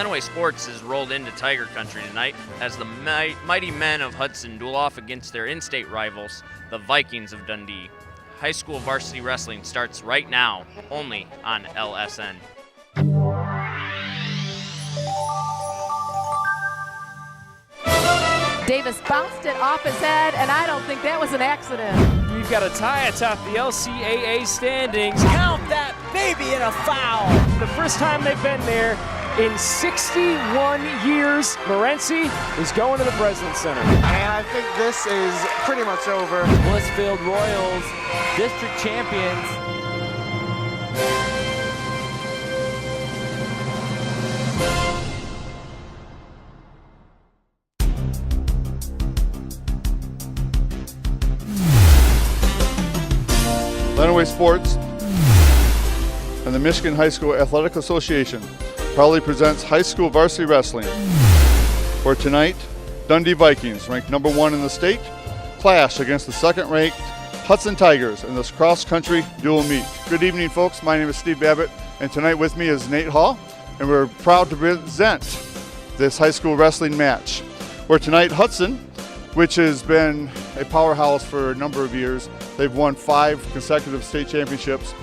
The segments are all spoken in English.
Lenawee Sports has rolled into Tiger Country tonight as the mighty men of Hudson duel off against their in-state rivals, the Vikings of Dundee. High school varsity wrestling starts right now, only on LSN. Davis bounced it off his head, and I don't think that was an accident. You've got a tie atop the LCAA standings. Count that baby in a foul. The first time they've been there in 61 years. Morency is going to the Breslin Center. And I think this is pretty much over. Blissfield Royals, district champions. Lenawee Sports and the Michigan High School Athletic Association proudly presents high school varsity wrestling. For tonight, Dundee Vikings, ranked number 1 in the state, clash against the second-ranked Hudson Tigers in this cross-country dual meet. Good evening, folks. My name is Steve Babbitt, and tonight with me is Nate Hall, and we're proud to present this high school wrestling match. Where tonight, Hudson, which has been a powerhouse for a number of years. They've won 5 consecutive state championships.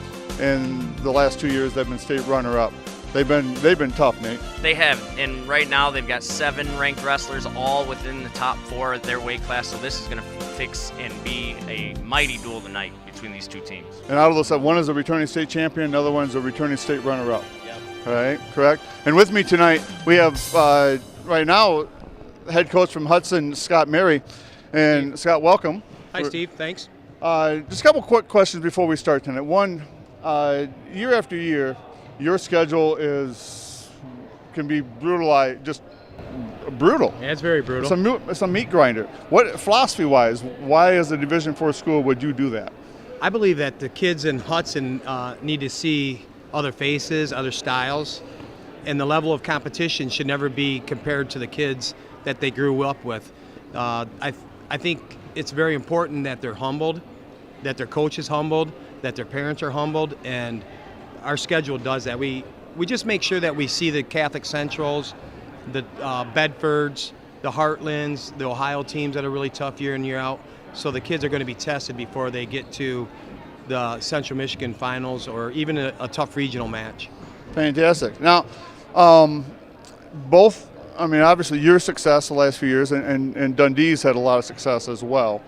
In the last 2 years, they've been state runner-up. They've been tough, Nate. They have, and right now they've got 7 ranked wrestlers, all within the top 4 of their weight class. So this is going to fix and be a mighty duel tonight between these two teams. And out of those, one is a returning state champion, another one's a returning state runner-up. Yep. All right, correct. And with me tonight, we have right now head coach from Hudson, Scott Mary. And Steve. Scott, welcome. Hi, Steve. Thanks. Just a couple quick questions before we start tonight. One, year after year, your schedule can be brutalized, just brutal. Yeah, it's very brutal. It's a meat grinder. What, philosophy-wise, why as a Division IV school would you do that? I believe that the kids in Hudson need to see other faces, other styles, and the level of competition should never be compared to the kids that they grew up with. I think it's very important that they're humbled, that their coach is humbled, that their parents are humbled, and our schedule does that. We just make sure that we see the Catholic Centrals, the Bedfords, the Heartlands, the Ohio teams that are really tough year in, year out. So the kids are going to be tested before they get to the Central Michigan finals or even a tough regional match. Fantastic. Now, obviously your success the last few years, and Dundee's had a lot of success as well.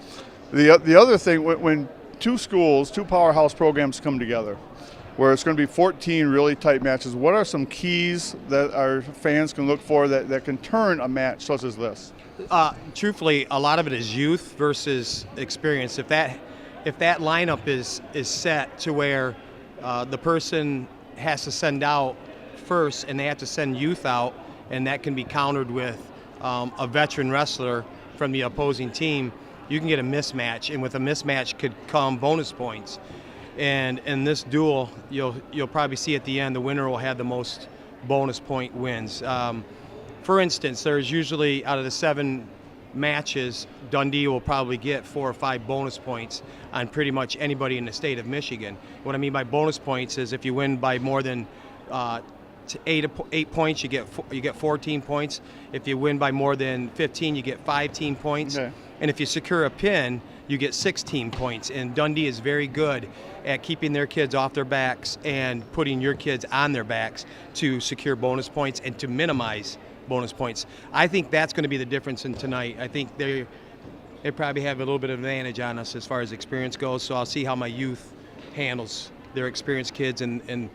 The other thing, when two powerhouse programs come together, where it's going to be 14 really tight matches, what are some keys that our fans can look for that can turn a match such as this? Truthfully, a lot of it is youth versus experience. If that lineup is set to where the person has to send out first and they have to send youth out, and that can be countered with a veteran wrestler from the opposing team, you can get a mismatch, and with a mismatch could come bonus points. And in this duel, you'll probably see at the end the winner will have the most bonus point wins. For instance, there's usually, out of the 7 matches, Dundee will probably get 4 or 5 bonus points on pretty much anybody in the state of Michigan. What I mean by bonus points is if you win by more than 8 points, you get 14 points. If you win by more than 15, you get 15 points. Okay. And if you secure a pin, you get 16 points. And Dundee is very good at keeping their kids off their backs and putting your kids on their backs to secure bonus points and to minimize bonus points. I think that's going to be the difference in tonight. I think they probably have a little bit of advantage on us as far as experience goes, so I'll see how my youth handles their experienced kids and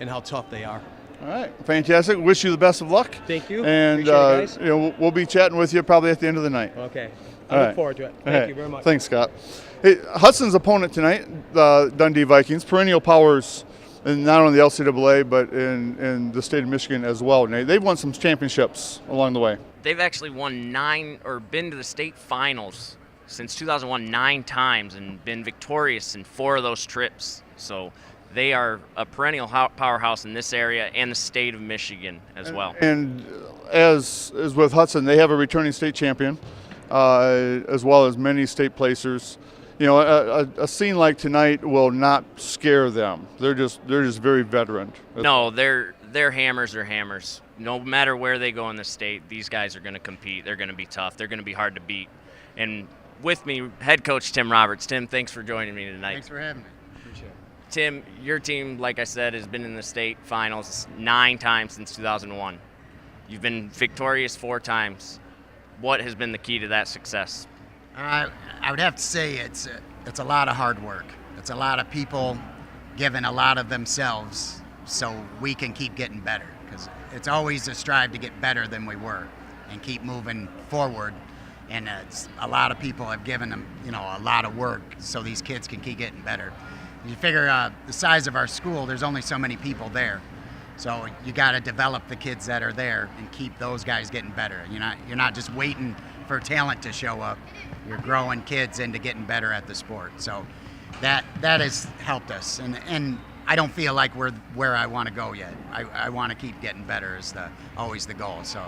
how tough they are. All right, fantastic. Wish you the best of luck. Thank you. And appreciate it, guys. We'll be chatting with you probably at the end of the night. Okay. I look forward to it. Thank you very much. Thanks, Scott. Hey, Hudson's opponent tonight, the Dundee Vikings, perennial powers, in not only the LCAA but in the state of Michigan as well. They've won some championships along the way. They've actually won 9 or been to the state finals since 2001 9 times and been victorious in 4 of those trips. So they are a perennial powerhouse in this area and the state of Michigan as well. And as with Hudson, they have a returning state champion, as well as many state placers. You know, a scene like tonight will not scare them. They're just very veteran. No, their hammers are hammers. no matter where they go in the state, these guys are going to compete. They're going to be tough. They're going to be hard to beat. And with me, head coach Tim Roberts. Tim, thanks for joining me tonight. Thanks for having me. Appreciate it. Tim, your team, like I said, has been in the state finals 9 times since 2001. You've been victorious 4 times. What has been the key to that success? I would have to say it's a lot of hard work. It's a lot of people giving a lot of themselves so we can keep getting better, because it's always a strive to get better than we were and keep moving forward. And a lot of people have given them, a lot of work so these kids can keep getting better. You figure the size of our school, there's only so many people there. So you got to develop the kids that are there and keep those guys getting better. You're not just waiting for talent to show up. You're growing kids into getting better at the sport. So that has helped us. And I don't feel like we're where I want to go yet. I want to keep getting better is always the goal. So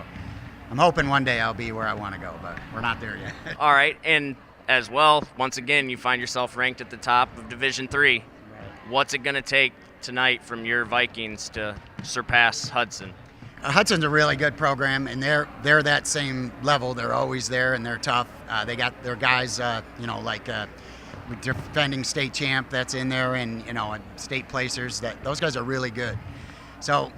I'm hoping one day I'll be where I want to go, but we're not there yet. All right, and as well, once again, you find yourself ranked at the top of Division III. What's it going to take tonight from your Vikings to surpass Hudson? Hudson's a really good program, and they're that same level. They're always there, and they're tough. They got their guys, like defending state champ that's in there, and state placers. Those guys are really good. So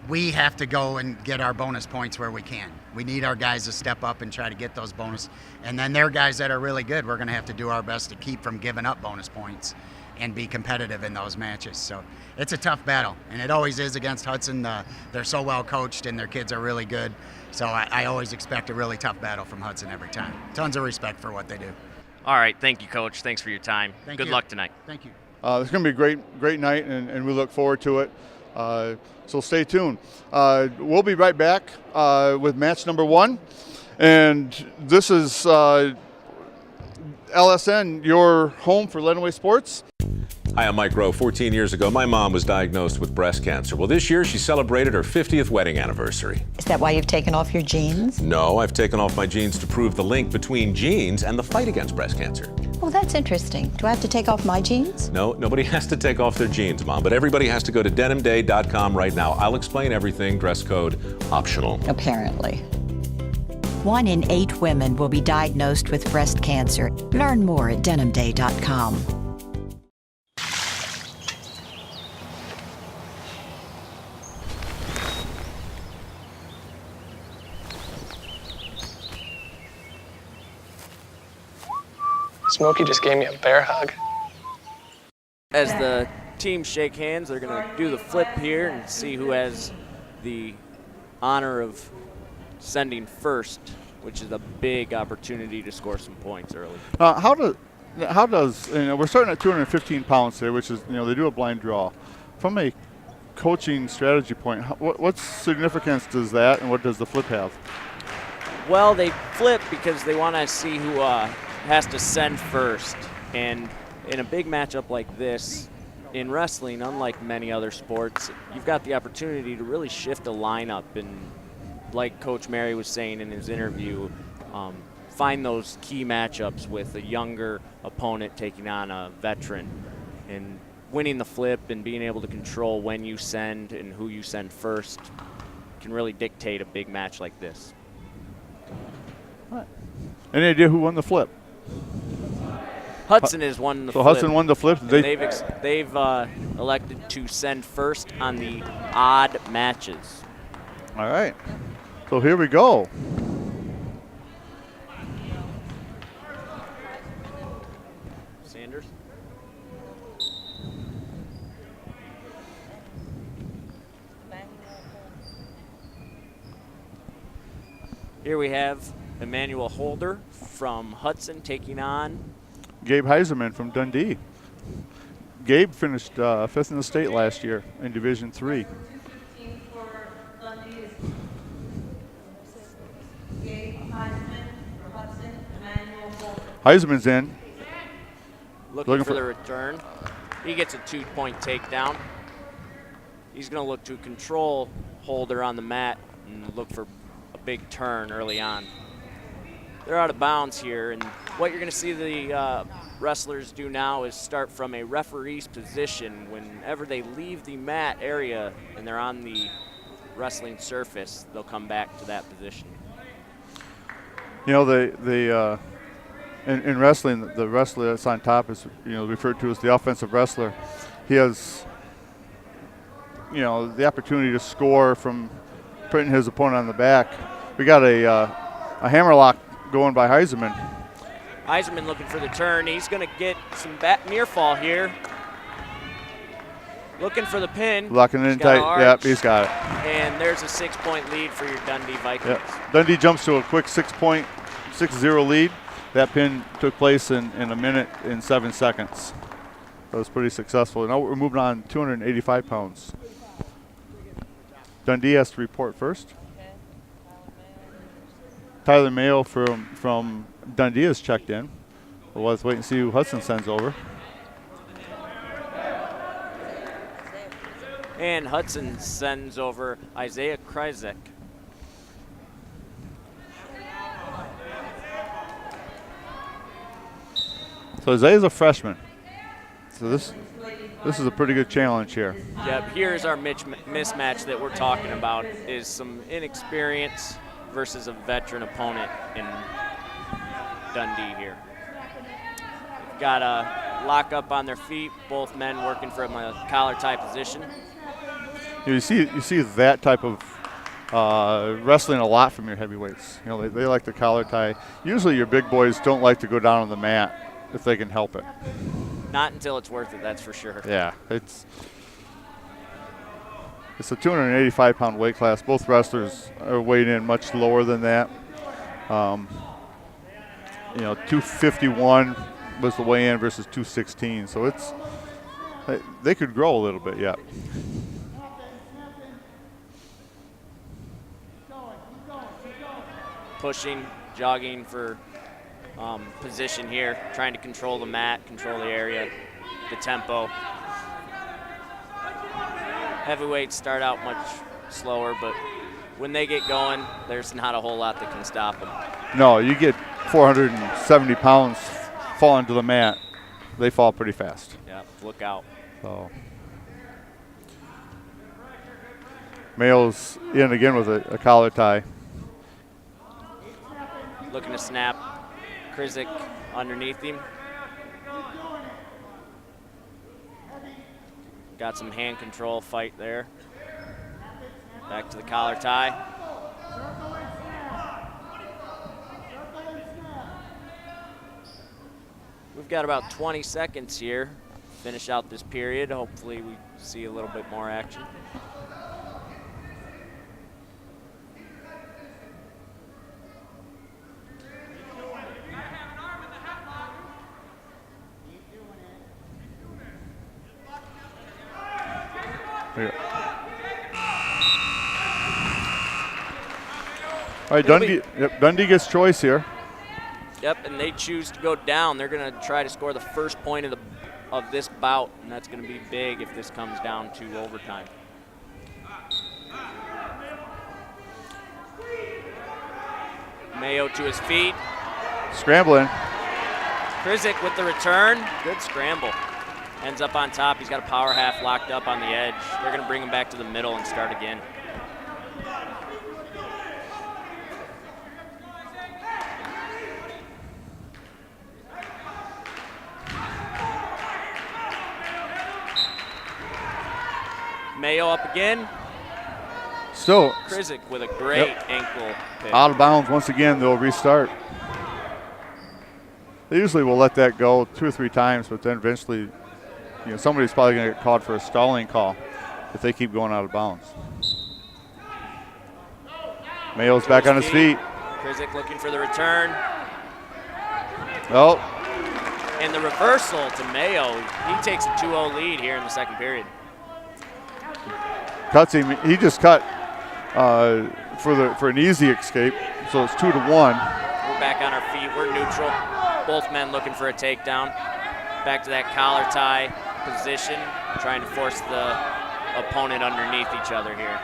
we have to go and get our bonus points where we can. We need our guys to step up and try to get those bonus. And then their guys that are really good, we're going to have to do our best to keep from giving up bonus points and be competitive in those matches. So it's a tough battle, and it always is against Hudson. They're so well coached, and their kids are really good. So I always expect a really tough battle from Hudson every time. Tons of respect for what they do. All right, thank you, Coach. Thanks for your time. Good luck tonight. Thank you. It's going to be a great night, and we look forward to it. So stay tuned. We'll be right back with match number 1. And this is LSN, your home for Lenawee Sports. Hi, I'm Mike Rowe. 14 years ago, my mom was diagnosed with breast cancer. Well, this year she celebrated her 50th wedding anniversary. Is that why you've taken off your jeans? No, I've taken off my jeans to prove the link between jeans and the fight against breast cancer. Well, that's interesting. Do I have to take off my jeans? No, nobody has to take off their jeans, Mom, but everybody has to go to denimday.com right now. I'll explain everything, dress code optional. Apparently. 1 in 8 women will be diagnosed with breast cancer. Learn more at denimday.com. Smokey just gave me a bear hug. As the teams shake hands, they're going to do the flip here and see who has the honor of sending first, which is a big opportunity to score some points early. How does we're starting at 215 pounds today, which is they do a blind draw. From a coaching strategy point, what significance does that, and what does the flip have? Well, they flip because they want to see who has to send first. And in a big matchup like this, in wrestling, unlike many other sports, you've got the opportunity to really shift a lineup. And like Coach Mary was saying in his interview, find those key matchups with a younger opponent taking on a veteran. And winning the flip and being able to control when you send and who you send first can really dictate a big match like this. Any idea who won the flip? Hudson has won the flip. So Hudson won the flip. They've elected to send first on the odd matches. All right. So here we go. Sanders. Here we have Emmanuel Holder from Hudson taking on Gabe Heiserman from Dundee. Gabe finished 5th in the state last year in Division III. Heiserman's in. Looking for the return. He gets a 2-point takedown. He's going to look to control Holder on the mat and look for a big turn early on. They're out of bounds here, and what you're going to see the wrestlers do now is start from a referee's position. Whenever they leave the mat area and they're on the wrestling surface, they'll come back to that position. You know, in wrestling, the wrestler that's on top is, you know, referred to as the offensive wrestler. He has, you know, the opportunity to score from putting his opponent on the back. We got a hammerlock going by Heiserman. Heiserman looking for the turn. He's going to get some near fall here. Looking for the pin. Locking in tight. Yep, he's got it. And there's a 6-point lead for your Dundee Vikings. Yep. Dundee jumps to a quick 6-0 lead. That pin took place in a minute and 7 seconds. That was pretty successful. Now we're moving on 285 pounds. Dundee has to report first. Tyler Mayo from Dundee has checked in. We'll let's wait and see who Hudson sends over. And Hudson sends over Isaiah Kryzek. So Isaiah's a freshman. So this is a pretty good challenge here. Yep, here's our mismatch that we're talking about, is some inexperience versus a veteran opponent in Dundee here. Got a lock up on their feet, both men working from a collar tie position. You see that type of wrestling a lot from your heavyweights. You know, they like the collar tie. Usually your big boys don't like to go down on the mat if they can help it. Not until it's worth it, that's for sure. Yeah, it's a 285-pound weight class. Both wrestlers are weighed in much lower than that. You know, 251 was the weigh-in versus 216, so they could grow a little bit yet. Pushing, jogging for position here, trying to control the mat, control the area, the tempo. Heavyweights start out much slower, but when they get going, there's not a whole lot that can stop them. No, you get 470 pounds falling to the mat, they fall pretty fast. Yeah, look out. So Mayo's in again with a collar tie. Looking to snap. Kryzek underneath him. Got some hand control fight there. Back to the collar tie. We've got about 20 seconds here. Finish out this period. Hopefully we see a little bit more action. All right, Dundee gets choice here. Yep, and they choose to go down. They're going to try to score the first point of this bout, and that's going to be big if this comes down to overtime. Mayo to his feet. Scrambling. Kryzek with the return. Good scramble. Ends up on top. He's got a power half locked up on the edge. They're going to bring him back to the middle and start again. Mayo up again. Still. Kryzek with a great ankle pick. Out of bounds once again, they'll restart. They usually will let that go 2 or 3 times, but then eventually, you know, somebody's probably going to get called for a stalling call if they keep going out of bounds. Mayo's back on his feet. Kryzek looking for the return. Oh. And the reversal to Mayo. He takes a 2-0 lead here in the second period. Cuts him. He just cut for an easy escape, so it's 2-1. We're back on our feet. We're neutral. Both men looking for a takedown. Back to that collar tie position, trying to force the opponent underneath each other here.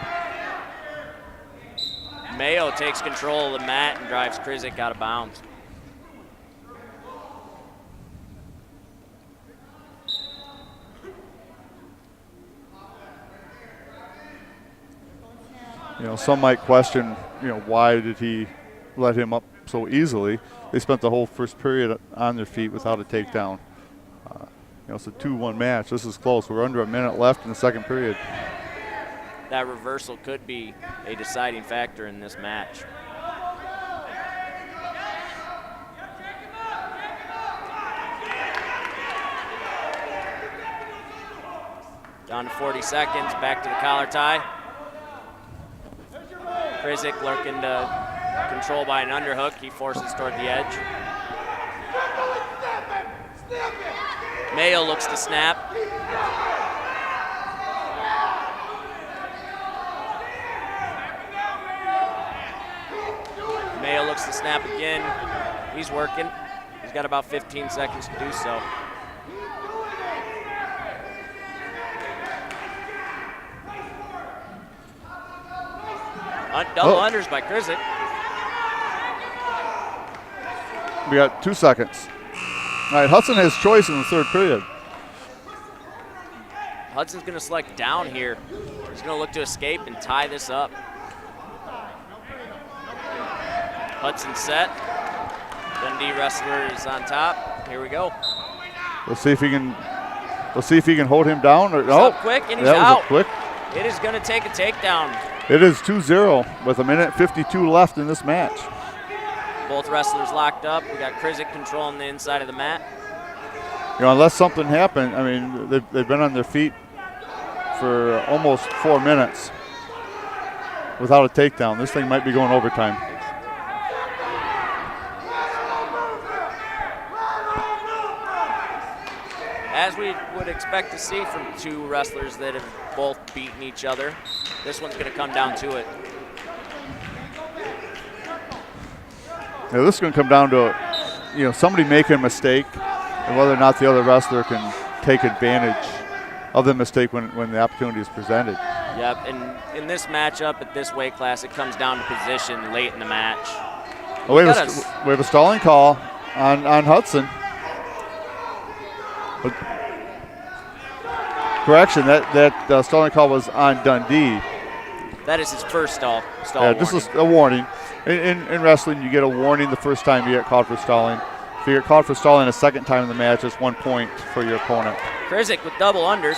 Mayo takes control of the mat and drives Kryzek out of bounds. some might question, why did he let him up so easily? They spent the whole first period on their feet without a takedown. It's a 2-1 match. This is close. We're under a minute left in the second period. That reversal could be a deciding factor in this match. Down to 40 seconds, back to the collar tie. Krizik lurking to control by an underhook. He forces toward the edge. Mayo looks to snap. Mayo looks to snap again. He's working. He's got about 15 seconds to do so. Double unders by Krizik. We got 2 seconds. All right, Hudson has choice in the third period. Hudson's going to select down here. He's going to look to escape and tie this up. Hudson set. Dundee wrestler is on top. Here we go. Let's see if he can. Let's see if he can hold him down. Or, He's up quick and he's that out. Was a quick. It is going to take a takedown. It is 2-0 with 1:52 left in this match. Both wrestlers locked up. We got Krizik controlling the inside of the mat. Unless something happened, I mean, they've been on their feet for almost 4 minutes without a takedown. This thing might be going overtime. As we would expect to see from two wrestlers that have both beaten each other, this one's going to come down to it. Now this is going to come down to, somebody making a mistake and whether or not the other wrestler can take advantage of the mistake when the opportunity is presented. Yep, and in this matchup at this weight class, it comes down to position late in the match. Oh, we have a stalling call on Hudson. But correction, that stalling call was on Dundee. That is his first stall Yeah, warning. this is a warning. In wrestling, you get a warning the first time you get called for stalling. If you get called for stalling a second time in the match, it's 1 point for your opponent. Krizik with double unders.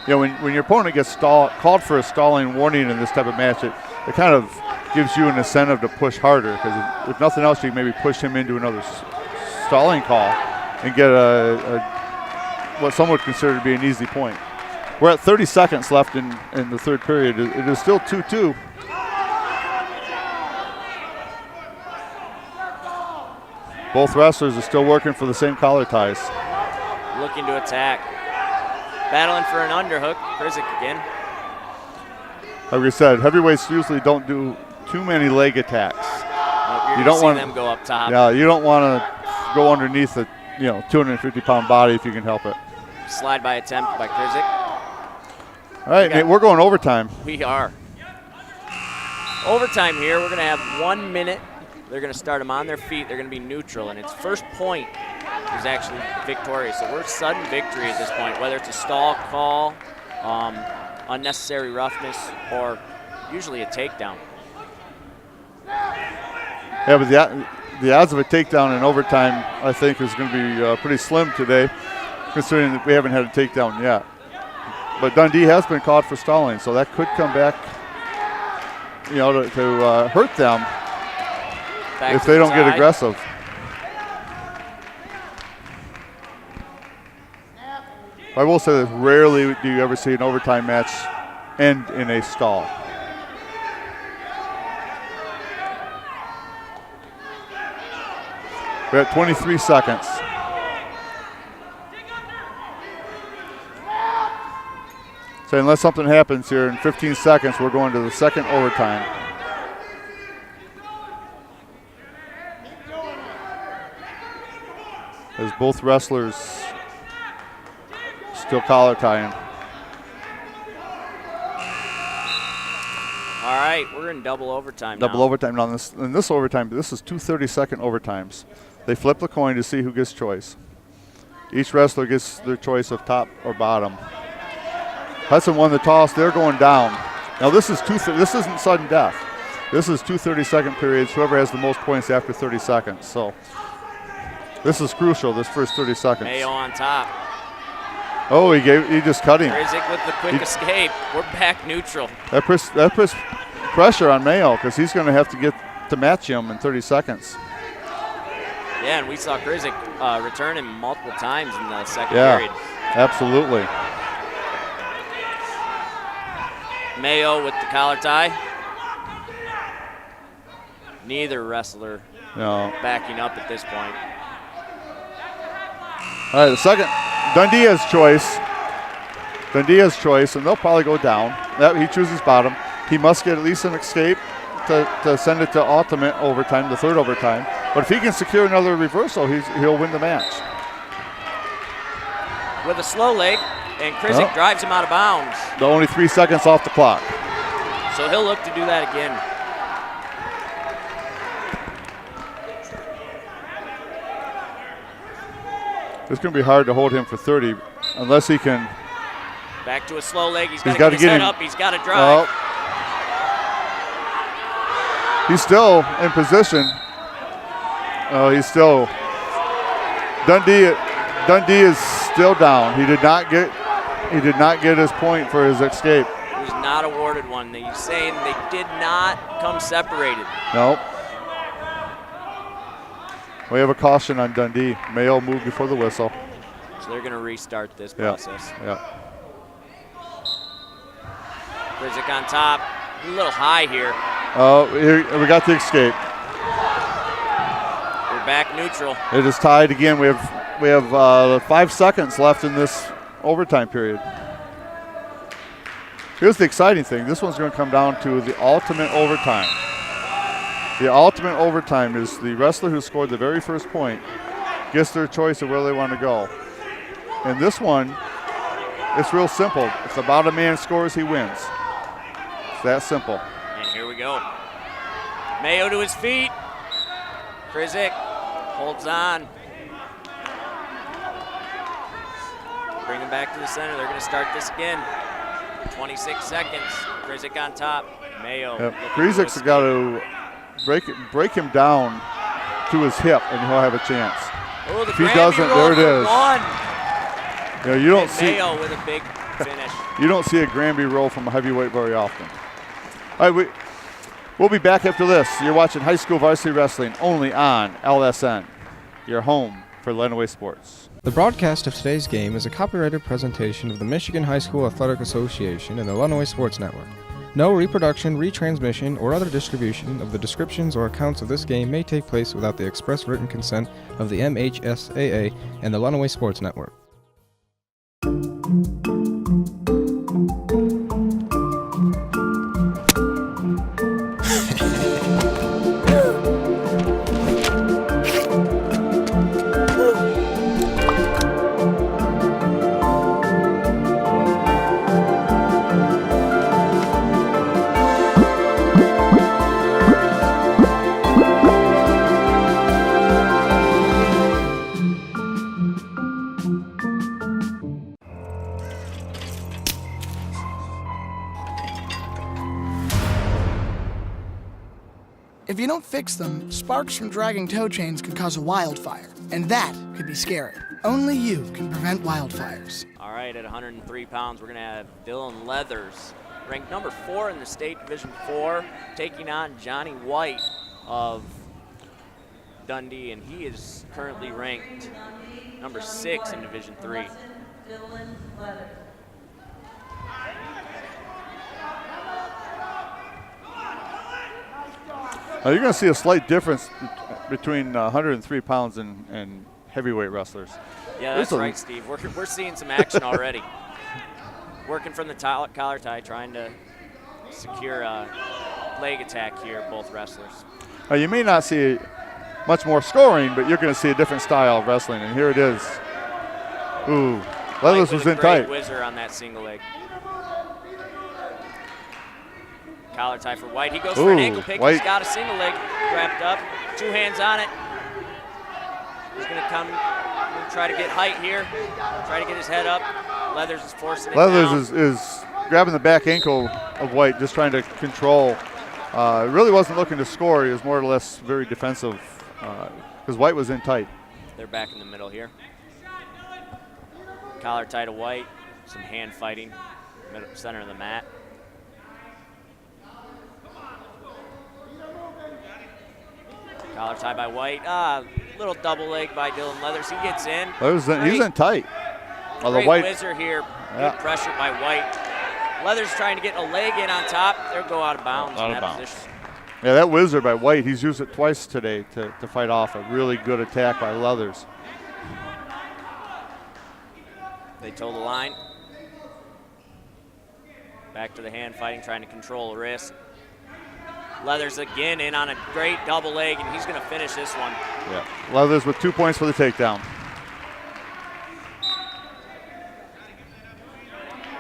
When your opponent gets called for a stalling warning in this type of match, it kind of gives you an incentive to push harder, because if nothing else, you can maybe push him into another stalling call and get what some would consider to be an easy point. We're at 30 seconds left in the third period. It is still 2-2. Both wrestlers are still working for the same collar ties. Looking to attack. Battling for an underhook. Krizik again. Like we said, heavyweights usually don't do too many leg attacks. You don't want them go up top. Yeah, you don't want to go underneath the 250-pound body if you can help it. Slide by attempt by Krizik. All right, Nate, we're going overtime. We are. Overtime here. We're going to have 1 minute. They're going to start them on their feet. They're going to be neutral, and its first point is actually victorious. So we're sudden victory at this point, whether it's a stall call, unnecessary roughness, or usually a takedown. Yeah, but the odds of a takedown in overtime, I think, is going to be pretty slim today, considering that we haven't had a takedown yet. But Dundee has been caught for stalling, so that could come back, to hurt them if they don't get aggressive. I will say this, rarely do you ever see an overtime match end in a stall. We're at 23 seconds. So unless something happens here in 15 seconds, we're going to the second overtime. As both wrestlers still collar tying. All right, we're in double overtime Double overtime. Now in this overtime, this is 2 30-second overtimes. They flip the coin to see who gets choice. Each wrestler gets their choice of top or bottom. Hudson won the toss. They're going down. Now this isn't sudden death. This is 2 30-second periods. Whoever has the most points after 30 seconds. So this is crucial, this first 30 seconds. Mayo on top. Oh, he just cut him. Krizik with the quick escape. We're back neutral. That puts pressure on Mayo because he's going to have to get to match him in 30 seconds. Yeah, and we saw Krizik return him multiple times in the second period. Absolutely. Mayo with the collar tie. Neither wrestler backing up at this point. All right, the second, Dundee has choice, and they'll probably go down. He chooses bottom. He must get at least an escape to send it to ultimate overtime, the third overtime. But if he can secure another reversal, he'll win the match. With a slow leg, and Krizik drives him out of bounds. They're only 3 seconds off the clock. So he'll look to do that again. It's going to be hard to hold him for 30 unless he can. Back to a slow leg. He's got to get his head up. He's got to drive. He's still in position. Dundee is still down. He did not get his point for his escape. He was not awarded one. He's saying they did not come separated. Nope. We have a caution on Dundee. Mayo moved before the whistle. So they're going to restart this process. Yeah. Krizik on top. A little high here. We got the escape. We're back neutral. It is tied again. We have 5 seconds left in this overtime period. Here's the exciting thing. This one's going to come down to the ultimate overtime. The ultimate overtime is the wrestler who scored the very first point gets their choice of where they want to go. And this one, it's real simple. If the bottom man scores, he wins. It's that simple. And here we go. Mayo to his feet. Krizik holds on. Bring him back to the center. They're going to start this again. 26 seconds. Krizik on top. Mayo. Yep. Krizik's got to break him down to his hip, and he'll have a chance. Oh, the if he doesn't, there it is. One. You don't see Mayo with a big finish. You don't see a Granby roll from a heavyweight very often. All right, we'll be back after this. You're watching high school varsity wrestling only on LSN, your home for Lenawee Sports. The broadcast of today's game is a copyrighted presentation of the Michigan High School Athletic Association and the Lenawee Sports Network. No reproduction, retransmission, or other distribution of the descriptions or accounts of this game may take place without the express written consent of the MHSAA and the Lenawee Sports Network. If you don't fix them, sparks from dragging tow chains could cause a wildfire, and that could be scary. Only you can prevent wildfires. All right, at 103 pounds, we're going to have Dylan Leathers, ranked number 4 in the state Division 4, taking on Johnny White of Dundee, and he is currently ranked number 6 in Division 3. Now you're going to see a slight difference between 103 pounds and heavyweight wrestlers. Yeah, that's right, Steve. We're seeing some action already. Working from the collar tie, trying to secure a leg attack here, both wrestlers. Now you may not see much more scoring, but you're going to see a different style of wrestling, and here it is. Ooh, Leathers was in tight. Whizzer on that single leg. Collar tie for White. He goes for an ankle pick. White. He's got a single leg wrapped up. 2 hands on it. He's going to come try to get height here. Try to get his head up. Leathers is forcing it Leathers down. is grabbing the back ankle of White, just trying to control. Really wasn't looking to score. He was more or less very defensive because White was in tight. They're back in the middle here. Collar tie to White. Some hand fighting. Center of the mat. Collar tie by White. Little double leg by Dylan Leathers. He gets in. He's in tight. Great White whizzer here. Yeah. Good pressure by White. Leathers trying to get a leg in on top. They'll go out of bounds in that position. Yeah, that whizzer by White, he's used it twice today to fight off a really good attack by Leathers. They toe the line. Back to the hand fighting, trying to control the wrist. Leathers again in on a great double leg, and he's going to finish this one. Yeah, Leathers with 2 points for the takedown.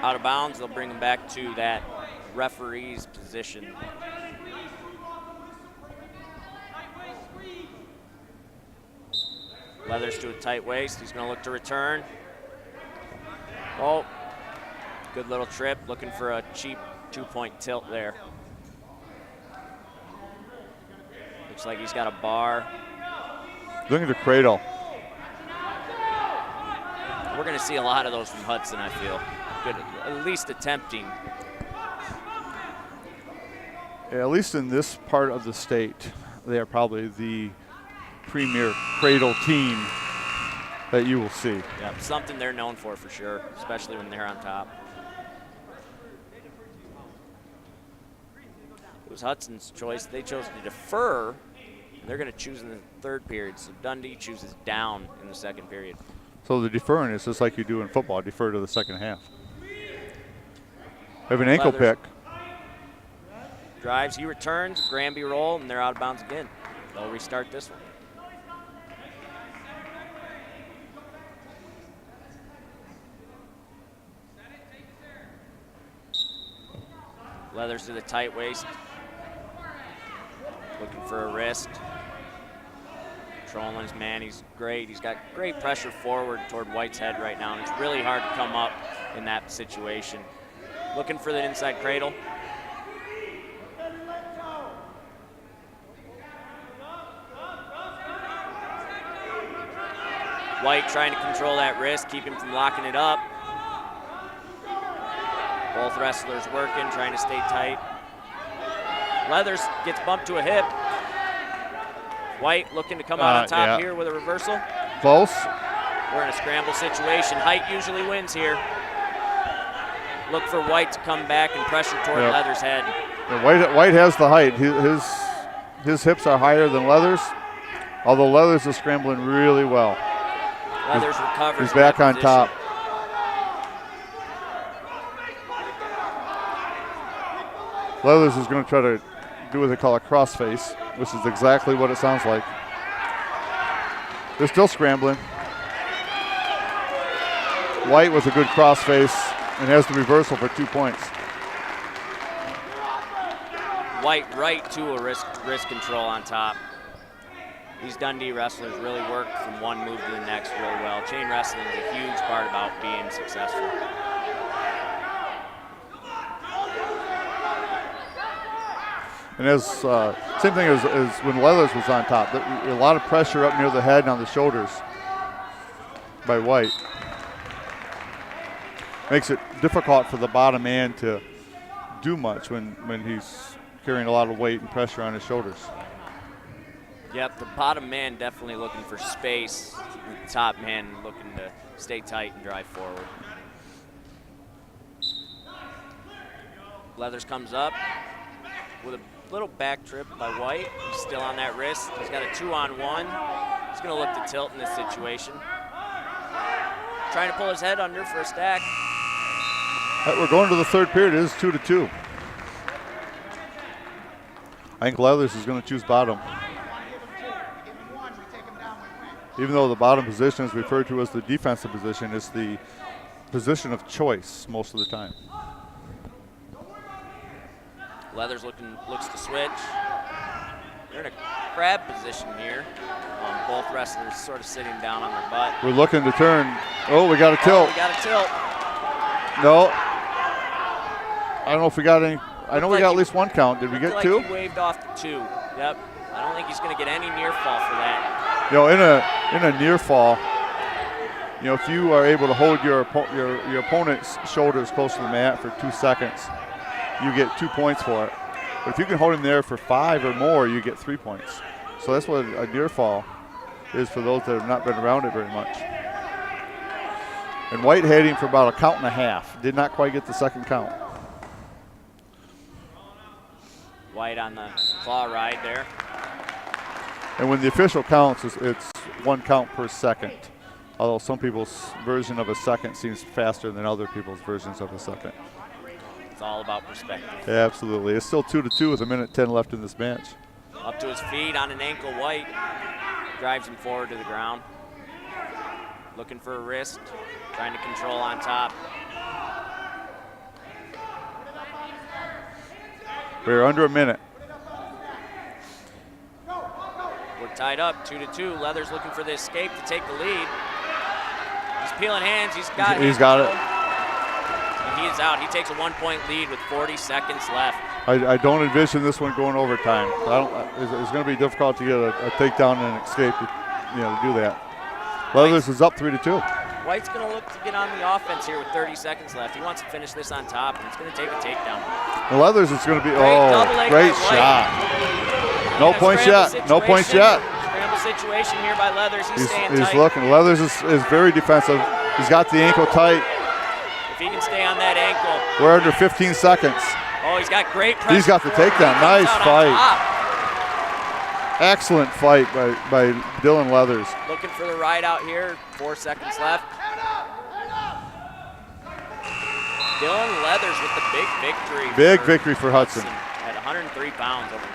Out of bounds, they'll bring him back to that referee's position. Leathers to a tight waist. He's going to look to return. Oh, good little trip. Looking for a cheap 2-point tilt there. Looks like he's got a bar. Looking to cradle. We're going to see a lot of those from Hudson, I feel. Good, at least attempting. Yeah, at least in this part of the state, they are probably the premier cradle team that you will see. Yep, something they're known for sure, especially when they're on top. It was Hudson's choice. They chose to defer. They're going to choose in the third period, so Dundee chooses down in the second period. So the deferring is just like you do in football, defer to the second half. Have an ankle pick. Drives, he returns, Granby roll, and they're out of bounds again. They'll restart this one. Leathers to the tight waist. Looking for a wrist. Controlling his man, he's great. He's got great pressure forward toward White's head right now, and it's really hard to come up in that situation. Looking for the inside cradle. White trying to control that wrist, keep him from locking it up. Both wrestlers working, trying to stay tight. Leathers gets bumped to a hip. White looking to come out on top here with a reversal. Close. We're in a scramble situation. Height usually wins here. Look for White to come back and pressure toward Leathers' head. Yeah, White has the height. His hips are higher than Leathers, although Leathers is scrambling really well. Leathers recovers. He's back on top. Leathers is going to try to do what they call a crossface, which is exactly what it sounds like. They're still scrambling. White with a good crossface and has the reversal for 2 points. White right to a wrist control on top. These Dundee wrestlers really work from one move to the next really well. Chain wrestling is a huge part about being successful. And as same thing as when Leathers was on top. A lot of pressure up near the head and on the shoulders by White. Makes it difficult for the bottom man to do much when he's carrying a lot of weight and pressure on his shoulders. Yep, the bottom man definitely looking for space. The top man looking to stay tight and drive forward. Leathers comes up with a little back trip by White. He's still on that wrist. He's got a 2-on-1. He's going to look to tilt in this situation. Trying to pull his head under for a stack. We're going to the third period. It is 2-2. I think Leathers is going to choose bottom. Even though the bottom position is referred to as the defensive position, it's the position of choice most of the time. Leathers looks to switch. They're in a crab position here. both wrestlers sort of sitting down on their butt. We're looking to turn. Oh, we got a tilt. We got a tilt. No. I don't know if we got any. I know we got at least one count. Did we get two? He waved off the 2. Yep. I don't think he's going to get any near fall for that. You know, in a near fall, you know, if you are able to hold your opponent's shoulders close to the mat for 2 seconds, you get 2 points for it. But if you can hold him there for 5 or more, you get 3 points. So that's what a near fall is for those that have not been around it very much. And White had him for about a count and a half. Did not quite get the second count. White on the claw ride there. And when the official counts, it's 1 count per second. Although some people's version of a second seems faster than other people's versions of a second. It's all about perspective. Yeah, absolutely. It's still 2-2 with 1:10 left in this match. Up to his feet on an ankle. White drives him forward to the ground. Looking for a wrist, trying to control on top. We're under a minute. We're tied up 2-2. Leathers looking for the escape to take the lead. He's peeling hands. He's got it. And he is out. He takes a 1-point lead with 40 seconds left. I don't envision this one going overtime. It's going to be difficult to get a takedown and an escape to do that. Leathers is up 3-2. White's going to look to get on the offense here with 30 seconds left. He wants to finish this on top, and he's going to take a takedown. And Leathers is going to be, great shot. No points yet. No points yet. Scramble situation here by Leathers. He's staying tight. He's looking. Leathers is very defensive. He's got the ankle tight. If he can stay on that ankle. We're under 15 seconds. Oh, he's got great pressure. He's got the takedown. Nice fight. Excellent fight by Dylan Leathers. Looking for the ride out here. 4 seconds left. Dylan Leathers with the big victory. Big victory for Hudson. At 103 pounds over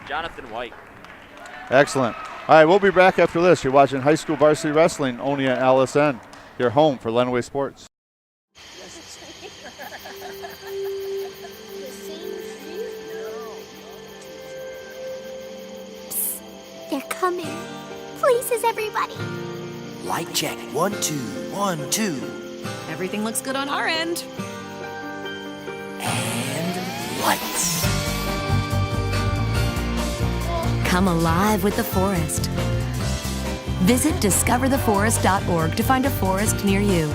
Jonathan White. Excellent. All right, we'll be back after this. You're watching High School Varsity Wrestling only at LSN. Your home for Lenawee Sports. They're coming. Places, everybody. Light check. 1, 2, 1, 2. Everything looks good on our end. And lights. Come alive with the forest. Visit discovertheforest.org to find a forest near you.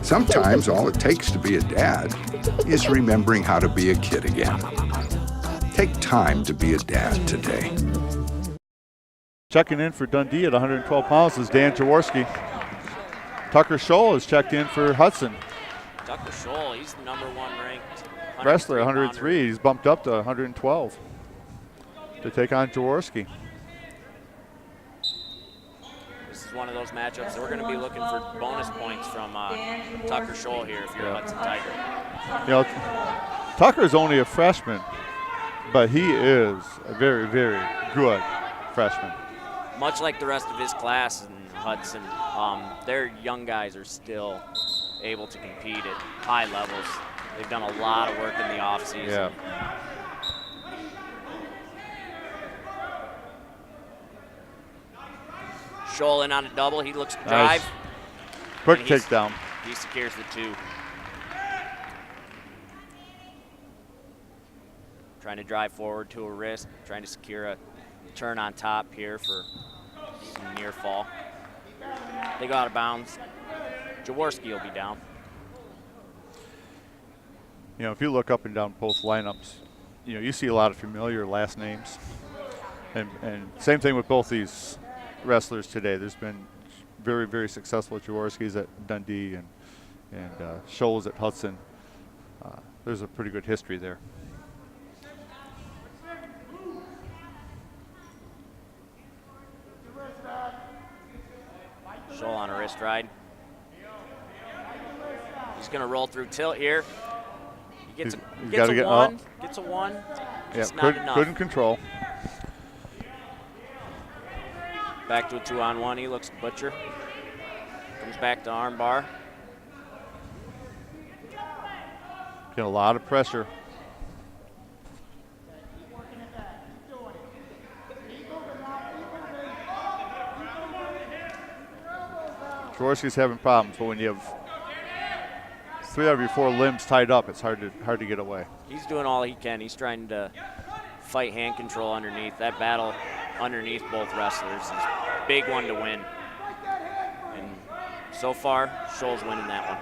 Sometimes all it takes to be a dad is remembering how to be a kid again. Take time to be a dad today. Checking in for Dundee at 112 pounds is Dan Jaworski. Tucker Scholl has checked in for Hudson. Tucker Scholl, he's the #1 ranked wrestler, 103. He's bumped up to 112 to take on Jaworski. This is one of those matchups that we're going to be looking for bonus points from Tucker Scholl here if you're a Hudson Tiger. You know, Tucker's only a freshman, but he is a very, very good freshman. Much like the rest of his class in Hudson, their young guys are still able to compete at high levels. They've done a lot of work in the offseason. Yeah. Scholl in on a double. He looks to drive. Nice. Quick takedown. He secures the 2. Trying to drive forward to a wrist, trying to secure a turn on top here for some near fall. They go out of bounds. Jaworski will be down. You know, if you look up and down both lineups, you know, you see a lot of familiar last names. And same thing with both these wrestlers today. There's been very, very successful Jaworski's at Dundee and Scholl's at Hudson. There's a pretty good history there. Scholl on a wrist ride. He's going to roll through tilt here. He gets a 1. Gets a 1. Just not enough. Couldn't control. Back to a 2-on-1. He looks to butcher. Comes back to armbar. Get a lot of pressure. Jaworski's having problems, but when you have 3 out of your 4 limbs tied up, it's hard to get away. He's doing all he can. He's trying to fight hand control underneath. That battle underneath both wrestlers is a big one to win. And so far, Scholl's winning that one.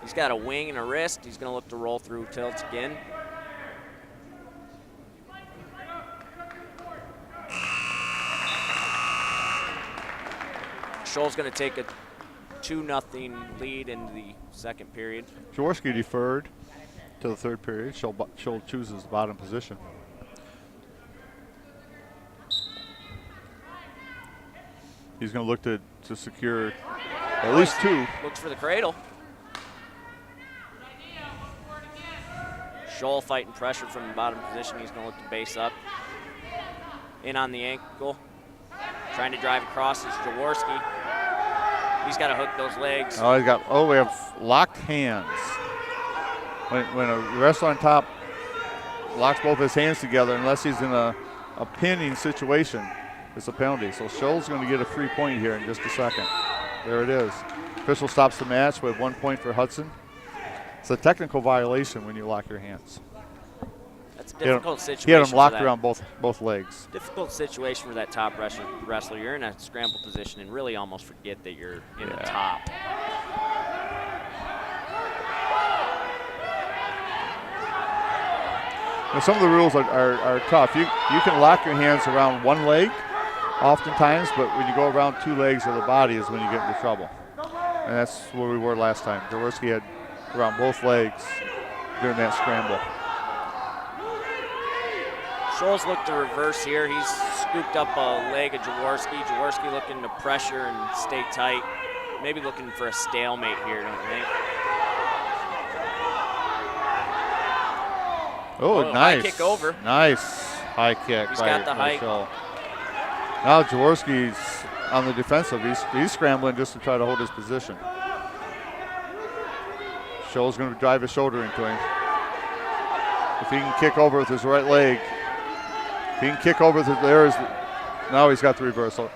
He's got a wing and a wrist. He's going to look to roll through tilts again. Scholl's going to take a 2-0 lead into the second period. Jaworski deferred to the third period. Scholl chooses the bottom position. He's going to look to secure at least 2. Looks for the cradle. Scholl fighting pressure from the bottom position. He's going to look to base up. In on the ankle. Trying to drive across is Jaworski. He's got to hook those legs. We have locked hands. When a wrestler on top locks both his hands together, unless he's in a pinning situation, it's a penalty. So Scholl's going to get a free point here in just a second. There it is. Official stops the match with 1 point for Hudson. It's a technical violation when you lock your hands. That's a difficult situation. He had him locked around both legs. Difficult situation for that top wrestler. You're in a scramble position and really almost forget that you're in the top. Now, some of the rules are tough. You can lock your hands around one leg oftentimes, but when you go around 2 legs of the body is when you get into trouble. And that's where we were last time. Jaworski had around both legs during that scramble. Scholl's looked to reverse here. He's scooped up a leg of Jaworski. Jaworski looking to pressure and stay tight. Maybe looking for a stalemate here, don't you think? Oh, nice. High kick over. Nice high kick. He's got the height. Scholl. Now Jaworski's on the defensive. He's scrambling just to try to hold his position. Scholl's going to drive his shoulder into him. If he can kick over with his right leg, if he can kick over with now he's got the reversal.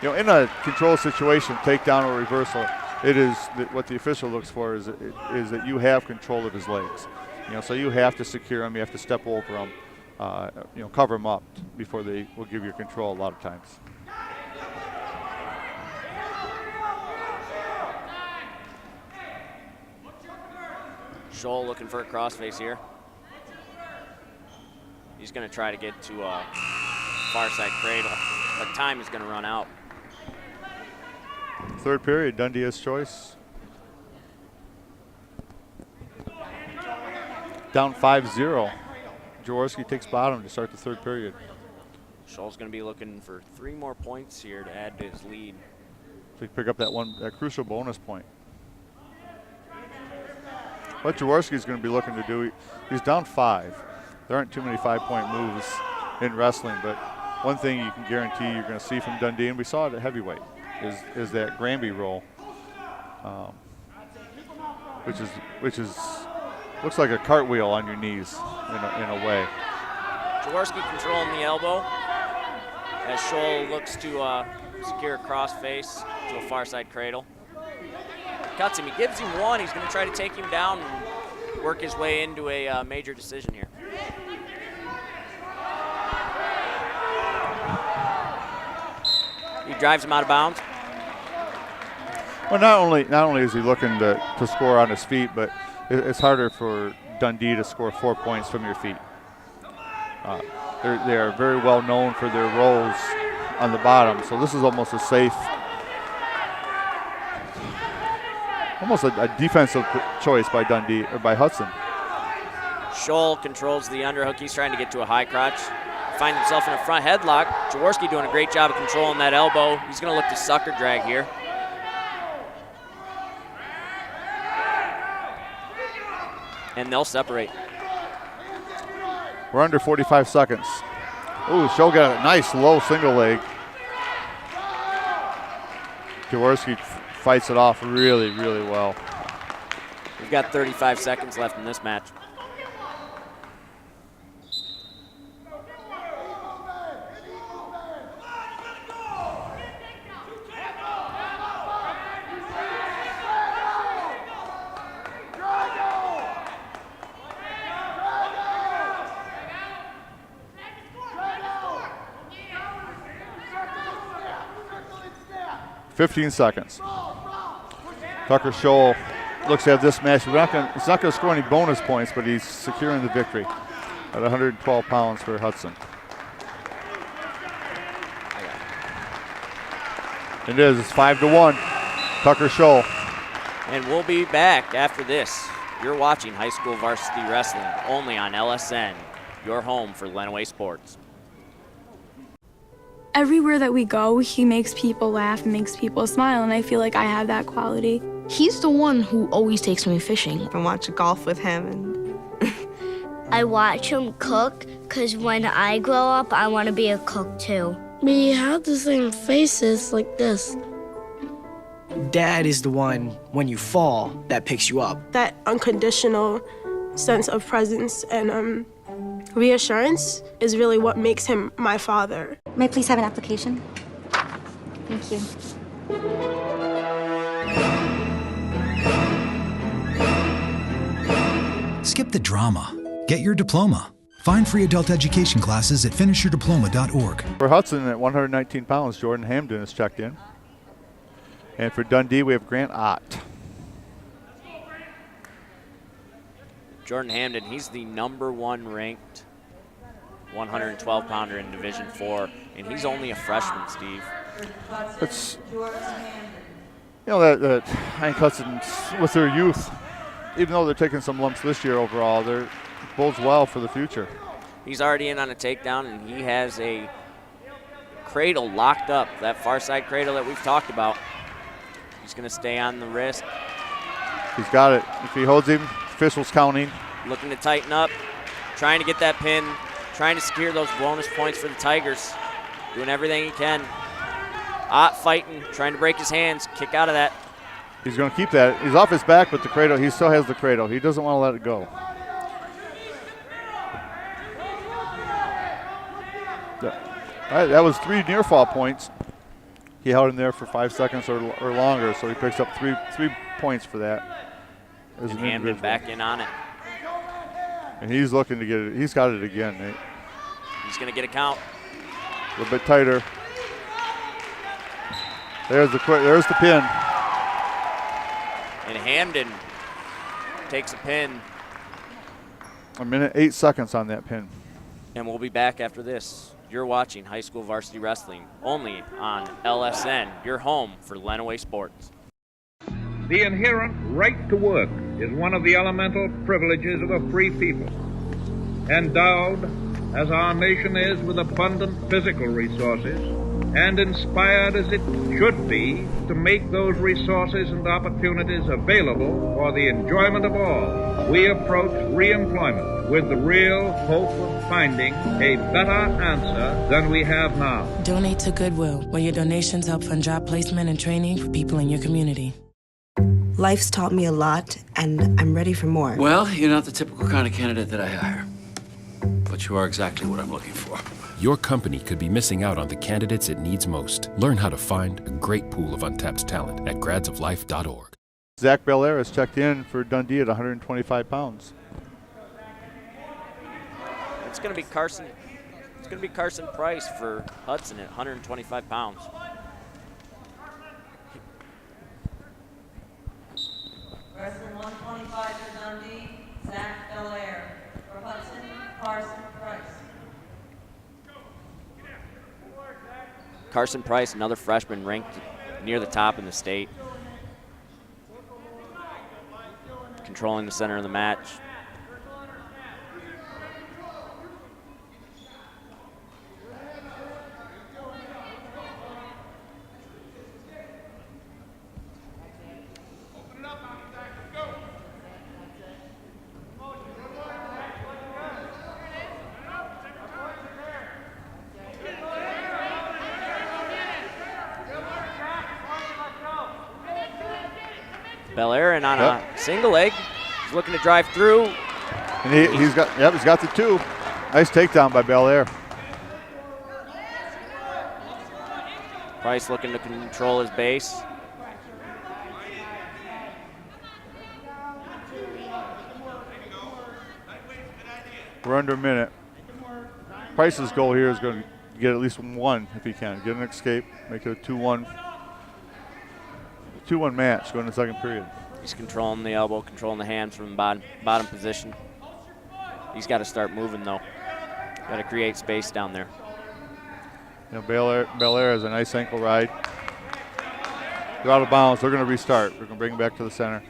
You know, in a control situation, takedown or reversal, it is what the official looks for is that you have control of his legs. You know, so you have to secure him, you have to step over him, cover him up before they will give you control a lot of times. Scholl looking for a crossface here. He's going to try to get to a far side cradle, but time is going to run out. Third period, Dundee has choice. Down 5-0. Jaworski takes bottom to start the third period. Scholl's going to be looking for 3 more points here to add to his lead. So he pick up that crucial bonus point. What Jaworski's going to be looking to do, he's down 5. There aren't too many 5-point moves in wrestling, but one thing you can guarantee you're going to see from Dundee, and we saw it at heavyweight, is that Granby roll, which is looks like a cartwheel on your knees in a way. Jaworski controlling the elbow as Scholl looks to secure a crossface to a far side cradle. Cuts him. He gives him 1. He's going to try to take him down and work his way into a major decision here. He drives him out of bounds. Well, not only is he looking to score on his feet, but it's harder for Dundee to score 4 points from your feet. They are very well known for their rolls on the bottom, so this is almost a safe, almost a defensive choice by Dundee or by Hudson. Scholl controls the underhook. He's trying to get to a high crotch. Finds himself in a front headlock. Jaworski doing a great job of controlling that elbow. He's going to look to sucker drag here. And they'll separate. We're under 45 seconds. Ooh, Scholl got a nice low single leg. Jaworski fights it off really, really well. We've got 35 seconds left in this match. .15 seconds. Tucker Scholl looks to have this match. He's not going to score any bonus points, but he's securing the victory at 112 pounds for Hudson. It is. It's 5-1. Tucker Scholl. And we'll be back after this. You're watching high school varsity wrestling only on LSN, your home for Lenawee Sports. Everywhere that we go, he makes people laugh and makes people smile, and I feel like I have that quality. He's the one who always takes me fishing. I watch golf with him. And I watch him cook because when I grow up, I want to be a cook too. We have the same faces like this. Dad is the one, when you fall, that picks you up. That unconditional sense of presence and reassurance is really what makes him my father. May I please have an application? Thank you. Skip the drama. Get your diploma. Find free adult education classes at finishyourdiploma.org. For Hudson at 119 pounds, Jordan Hamden is checked in. And for Dundee, we have Grant Ott. Jordan Hamden, he's the #1 ranked 112-pounder in Division IV, and he's only a freshman, Steve. It's, that I think Hudson, with their youth, even though they're taking some lumps this year overall, they're bodes well for the future. He's already in on a takedown, and he has a cradle locked up, that far side cradle that we've talked about. He's going to stay on the wrist. He's got it. If he holds him, officials counting. Looking to tighten up, trying to get that pin, trying to secure those bonus points for the Tigers. Doing everything he can. Ott fighting, trying to break his hands, kick out of that. He's going to keep that. He's off his back, but the cradle, he still has the cradle. He doesn't want to let it go. That was 3 near fall points. He held him there for 5 seconds or longer, so he picks up three points for that. And Hamden back in on it. And he's looking to get it. He's got it again, Nate. He's going to get a count. A little bit tighter. There's the pin. And Hamden takes a pin. 1 minute, 8 seconds on that pin. And we'll be back after this. You're watching high school varsity wrestling only on LSN, your home for Lenawee Sports. The inherent right to work is one of the elemental privileges of a free people. Endowed, as our nation is, with abundant physical resources, and inspired as it should be to make those resources and opportunities available for the enjoyment of all, we approach re-employment with the real hope of finding a better answer than we have now. Donate to Goodwill, where your donations help fund job placement and training for people in your community. Life's taught me a lot, and I'm ready for more. Well, you're not the typical kind of candidate that I hire, but you are exactly what I'm looking for. Your company could be missing out on the candidates it needs most. Learn how to find a great pool of untapped talent at gradsoflife.org. Zach Belair is checked in for Dundee at 125 pounds. It's going to be Carson. It's going to be Carson Price for Hudson at 125 pounds. Wrestling 125 for Dundee, Zach Belair. For Hudson, Carson Price. Carson Price, another freshman ranked near the top in the state. Controlling the center of the match. Belair and on a single leg. He's looking to drive through. And he's got the 2. Nice takedown by Belair. Price looking to control his base. We're under a minute. Price's goal here is going to get at least 1 if he can. Get an escape, make it a 2-1. 2-1 match going to the second period. He's controlling the elbow, controlling the hands from the bottom position. He's got to start moving though. Got to create space down there. You know, Belair has a nice ankle ride. They're out of bounds. They're going to restart. They're going to bring him back to the center.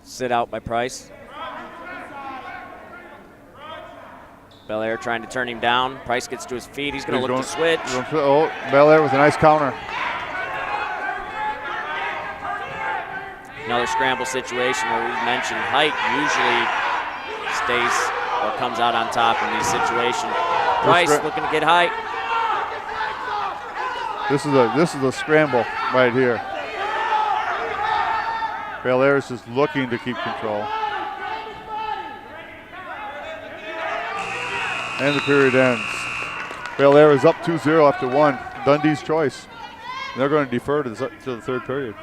Sit out by Price. Belair trying to turn him down. Price gets to his feet. He's going to look to switch. Oh, Belair with a nice counter. Another scramble situation where we mentioned height usually stays or comes out on top in these situations. Price looking to get height. This is a scramble right here. Belair is just looking to keep control. And the period ends. Belair is up 2-0 after 1. Dundee's choice. And they're going to defer to the third period.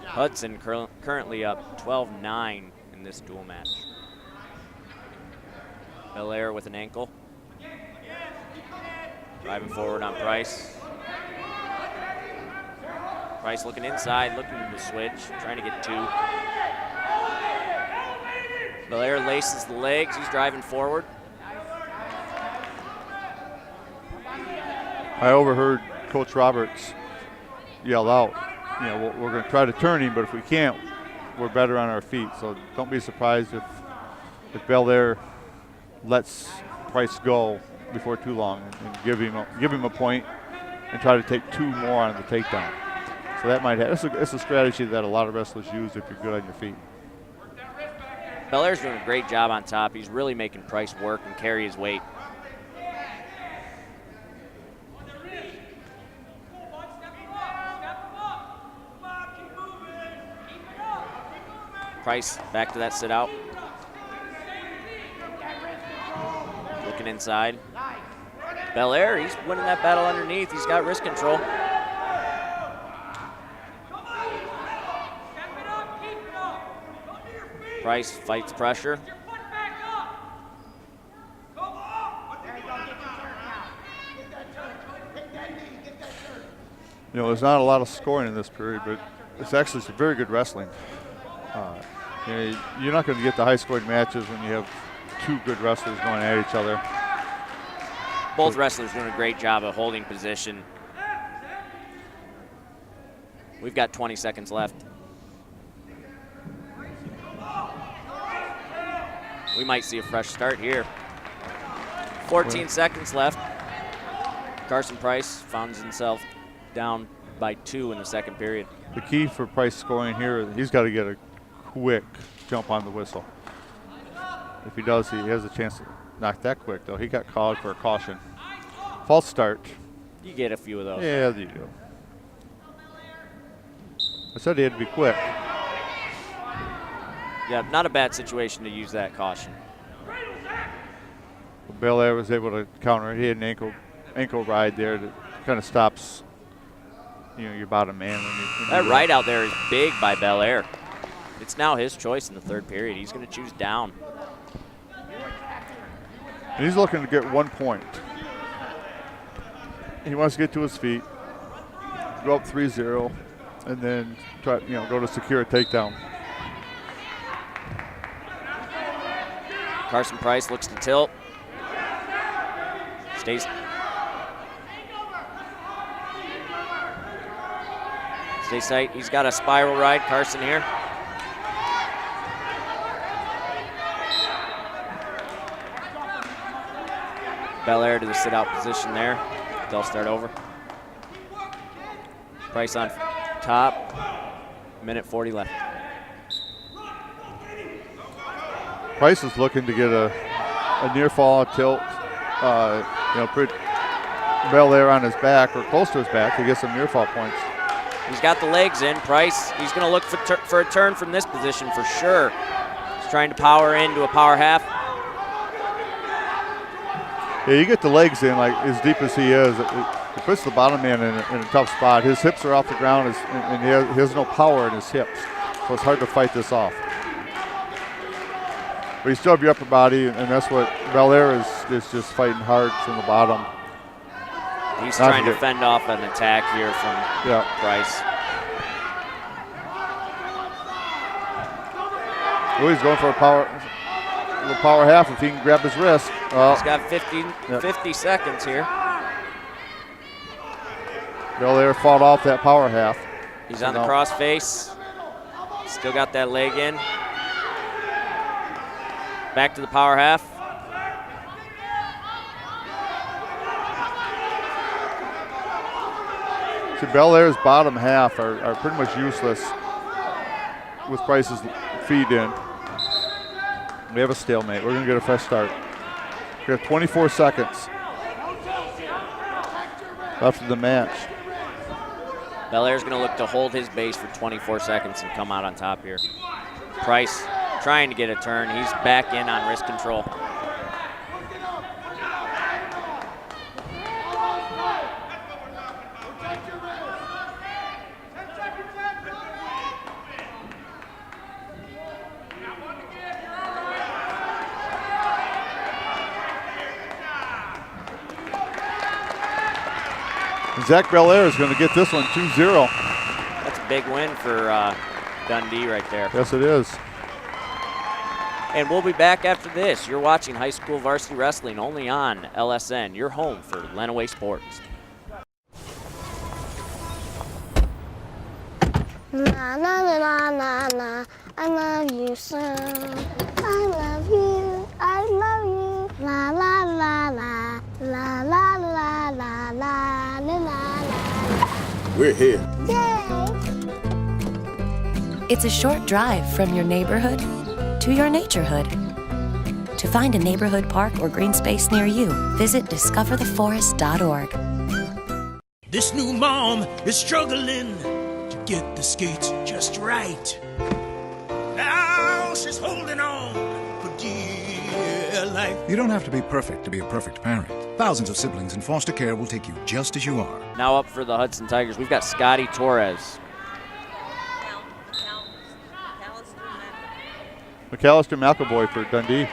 Hudson currently up 12-9 in this duel match. Belair with an ankle. Driving forward on Price. Price looking inside, looking to switch, trying to get 2. Belair laces the legs, he's driving forward. I overheard Coach Roberts yell out, you know, we're going to try to turn him, but if we can't, we're better on our feet. So don't be surprised if Belair lets Price go before too long and give him a point and try to take 2 more on the takedown. So that might have, it's a strategy that a lot of wrestlers use if you're good on your feet. Belair's doing a great job on top. He's really making Price work and carry his weight. Price back to that sit out. Looking inside. Belair, he's winning that battle underneath. He's got wrist control. Price fights pressure. You know, there's not a lot of scoring in this period, but it's actually some very good wrestling. You know, you're not going to get the high-scoring matches when you have 2 good wrestlers going at each other. Both wrestlers doing a great job of holding position. We've got 20 seconds left. We might see a fresh start here. 14 seconds left. Carson Price finds himself down by 2 in the second period. The key for Price scoring here, he's got to get a quick jump on the whistle. If he does, he has a chance to knock that quick, though. He got called for a caution. False start. You get a few of those. Yeah, you do. I said he had to be quick. Yeah, not a bad situation to use that caution. Belair was able to counter it. He had an ankle ride there that kind of stops, you know, your bottom man. That ride out there is big by Belair. It's now his choice in the third period. He's going to choose down. And he's looking to get 1 point. He wants to get to his feet, go up 3-0, and then try, you know, go to secure a takedown. Carson Price looks to tilt. Stays tight. He's got a spiral ride, Carson here. Belair to the sit-out position there. They'll start over. Price on top. Minute 40 left. Price is looking to get a near fall tilt. Put Belair on his back or close to his back to get some near fall points. He's got the legs in. Price, he's going to look for a turn from this position for sure. He's trying to power into a power half. Yeah, you get the legs in like as deep as he is. It puts the bottom man in a tough spot. His hips are off the ground and he has no power in his hips. So it's hard to fight this off. But you still have your upper body, and that's what Belair is just fighting hard from the bottom. He's trying to fend off an attack here from Price. Oh, he's going for a little power half if he can grab his wrist. He's got 50 seconds here. Belair fought off that power half. He's on the cross face. Still got that leg in. Back to the power half. See, Belair's bottom half are pretty much useless with Price's feet in. We have a stalemate. We're going to get a fresh start. We have 24 seconds left of the match. Belair's going to look to hold his base for 24 seconds and come out on top here. Price trying to get a turn. He's back in on wrist control. Zach Belair is going to get this one 2-0. That's a big win for Dundee right there. Yes, it is. And we'll be back after this. You're watching high school varsity wrestling only on LSN, your home for Lenawee Sports. Na na na na na, I love you so. I love you, I love you. La la la la, la la la la la la la. We're here. Yay! It's a short drive from your neighborhood to your naturehood. To find a neighborhood park or green space near you, visit discovertheforest.org. This new mom is struggling to get the skates just right. Now she's holding on for dear life. You don't have to be perfect to be a perfect parent. Thousands of siblings in foster care will take you just as you are. Now up for the Hudson Tigers, we've got Scotty Torres. McAllister McAvoy for Dundee.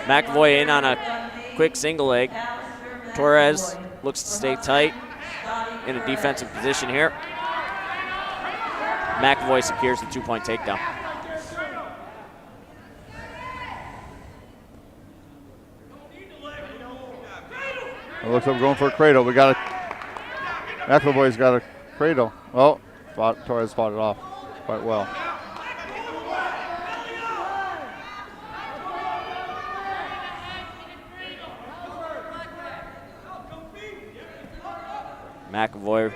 McAvoy in on a quick single leg. Torres looks to stay tight in a defensive position here. McAvoy secures the 2-point takedown. It looks like we're going for a cradle. McAvoy's got a cradle. Oh, Torres fought it off quite well. McAvoy.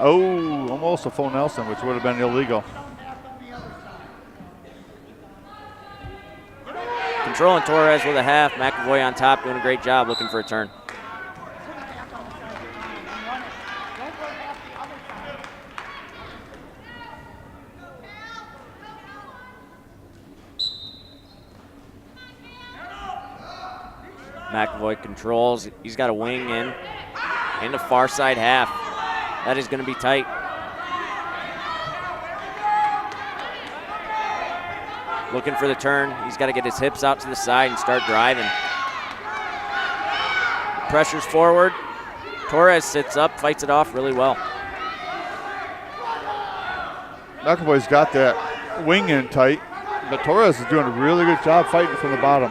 Oh, almost a full Nelson, which would have been illegal. Controlling Torres with a half. McAvoy on top, doing a great job, looking for a turn. McAvoy controls. He's got a wing in the far side half. That is going to be tight. Looking for the turn. He's got to get his hips out to the side and start driving. Pressures forward. Torres sits up, fights it off really well. McAvoy's got that wing in tight, but Torres is doing a really good job fighting from the bottom.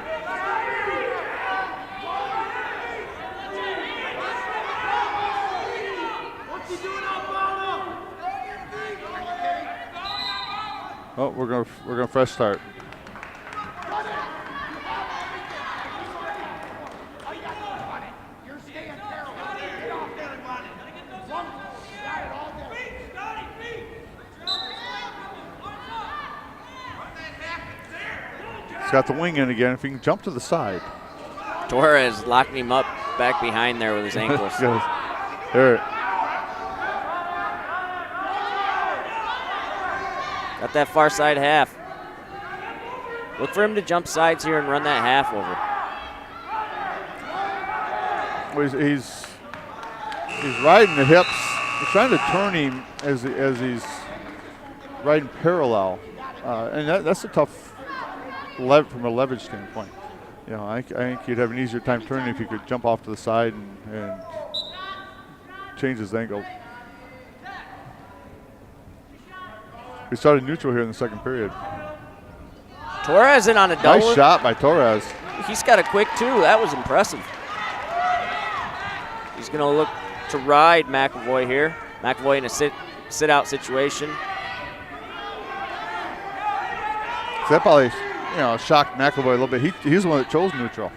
Oh, we're gonna fresh start. He's got the wing in again. If he can jump to the side. Torres locking him up back behind there with his ankles. There. Got that far side half. Look for him to jump sides here and run that half over. Well, he's riding the hips. He's trying to turn him as he's riding parallel, and that's a tough from a leverage standpoint. You know, I think you'd have an easier time turning if you could jump off to the side and change his angle. We started neutral here in the second period. Torres in on a double. Nice shot by Torres. He's got a quick two. That was impressive. He's going to look to ride McAvoy here. McAvoy in a sit-out situation. So that probably, shocked McAvoy a little bit. He's the one that chose neutral,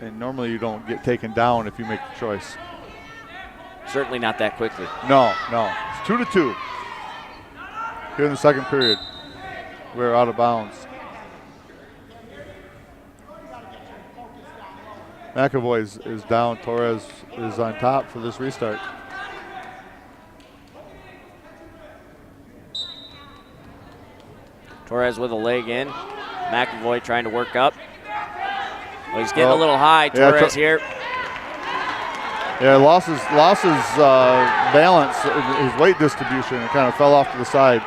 and normally you don't get taken down if you make the choice. Certainly not that quickly. No. It's 2-2 here in the second period. We're out of bounds. McAvoy is down. Torres is on top for this restart. Torres with a leg in. McAvoy trying to work up. Well, he's getting a little high. Torres here. Yeah, lost his balance, his weight distribution, and kind of fell off to the side.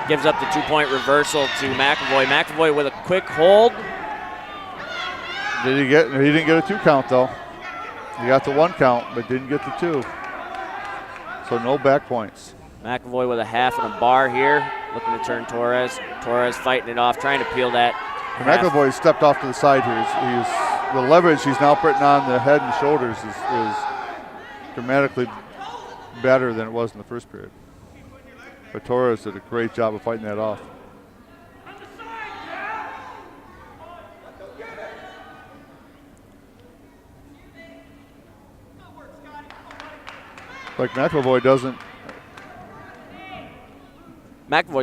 Gives up the 2-point reversal to McAvoy. McAvoy with a quick hold. He didn't get a 2 count though. He got the 1 count, but didn't get the 2. So no back points. McAvoy with a half and a bar here, looking to turn Torres. Torres fighting it off, trying to peel that. McAvoy stepped off to the side here. He's the leverage he's now putting on the head and shoulders is dramatically better than it was in the first period. But Torres did a great job of fighting that off. Like McAvoy's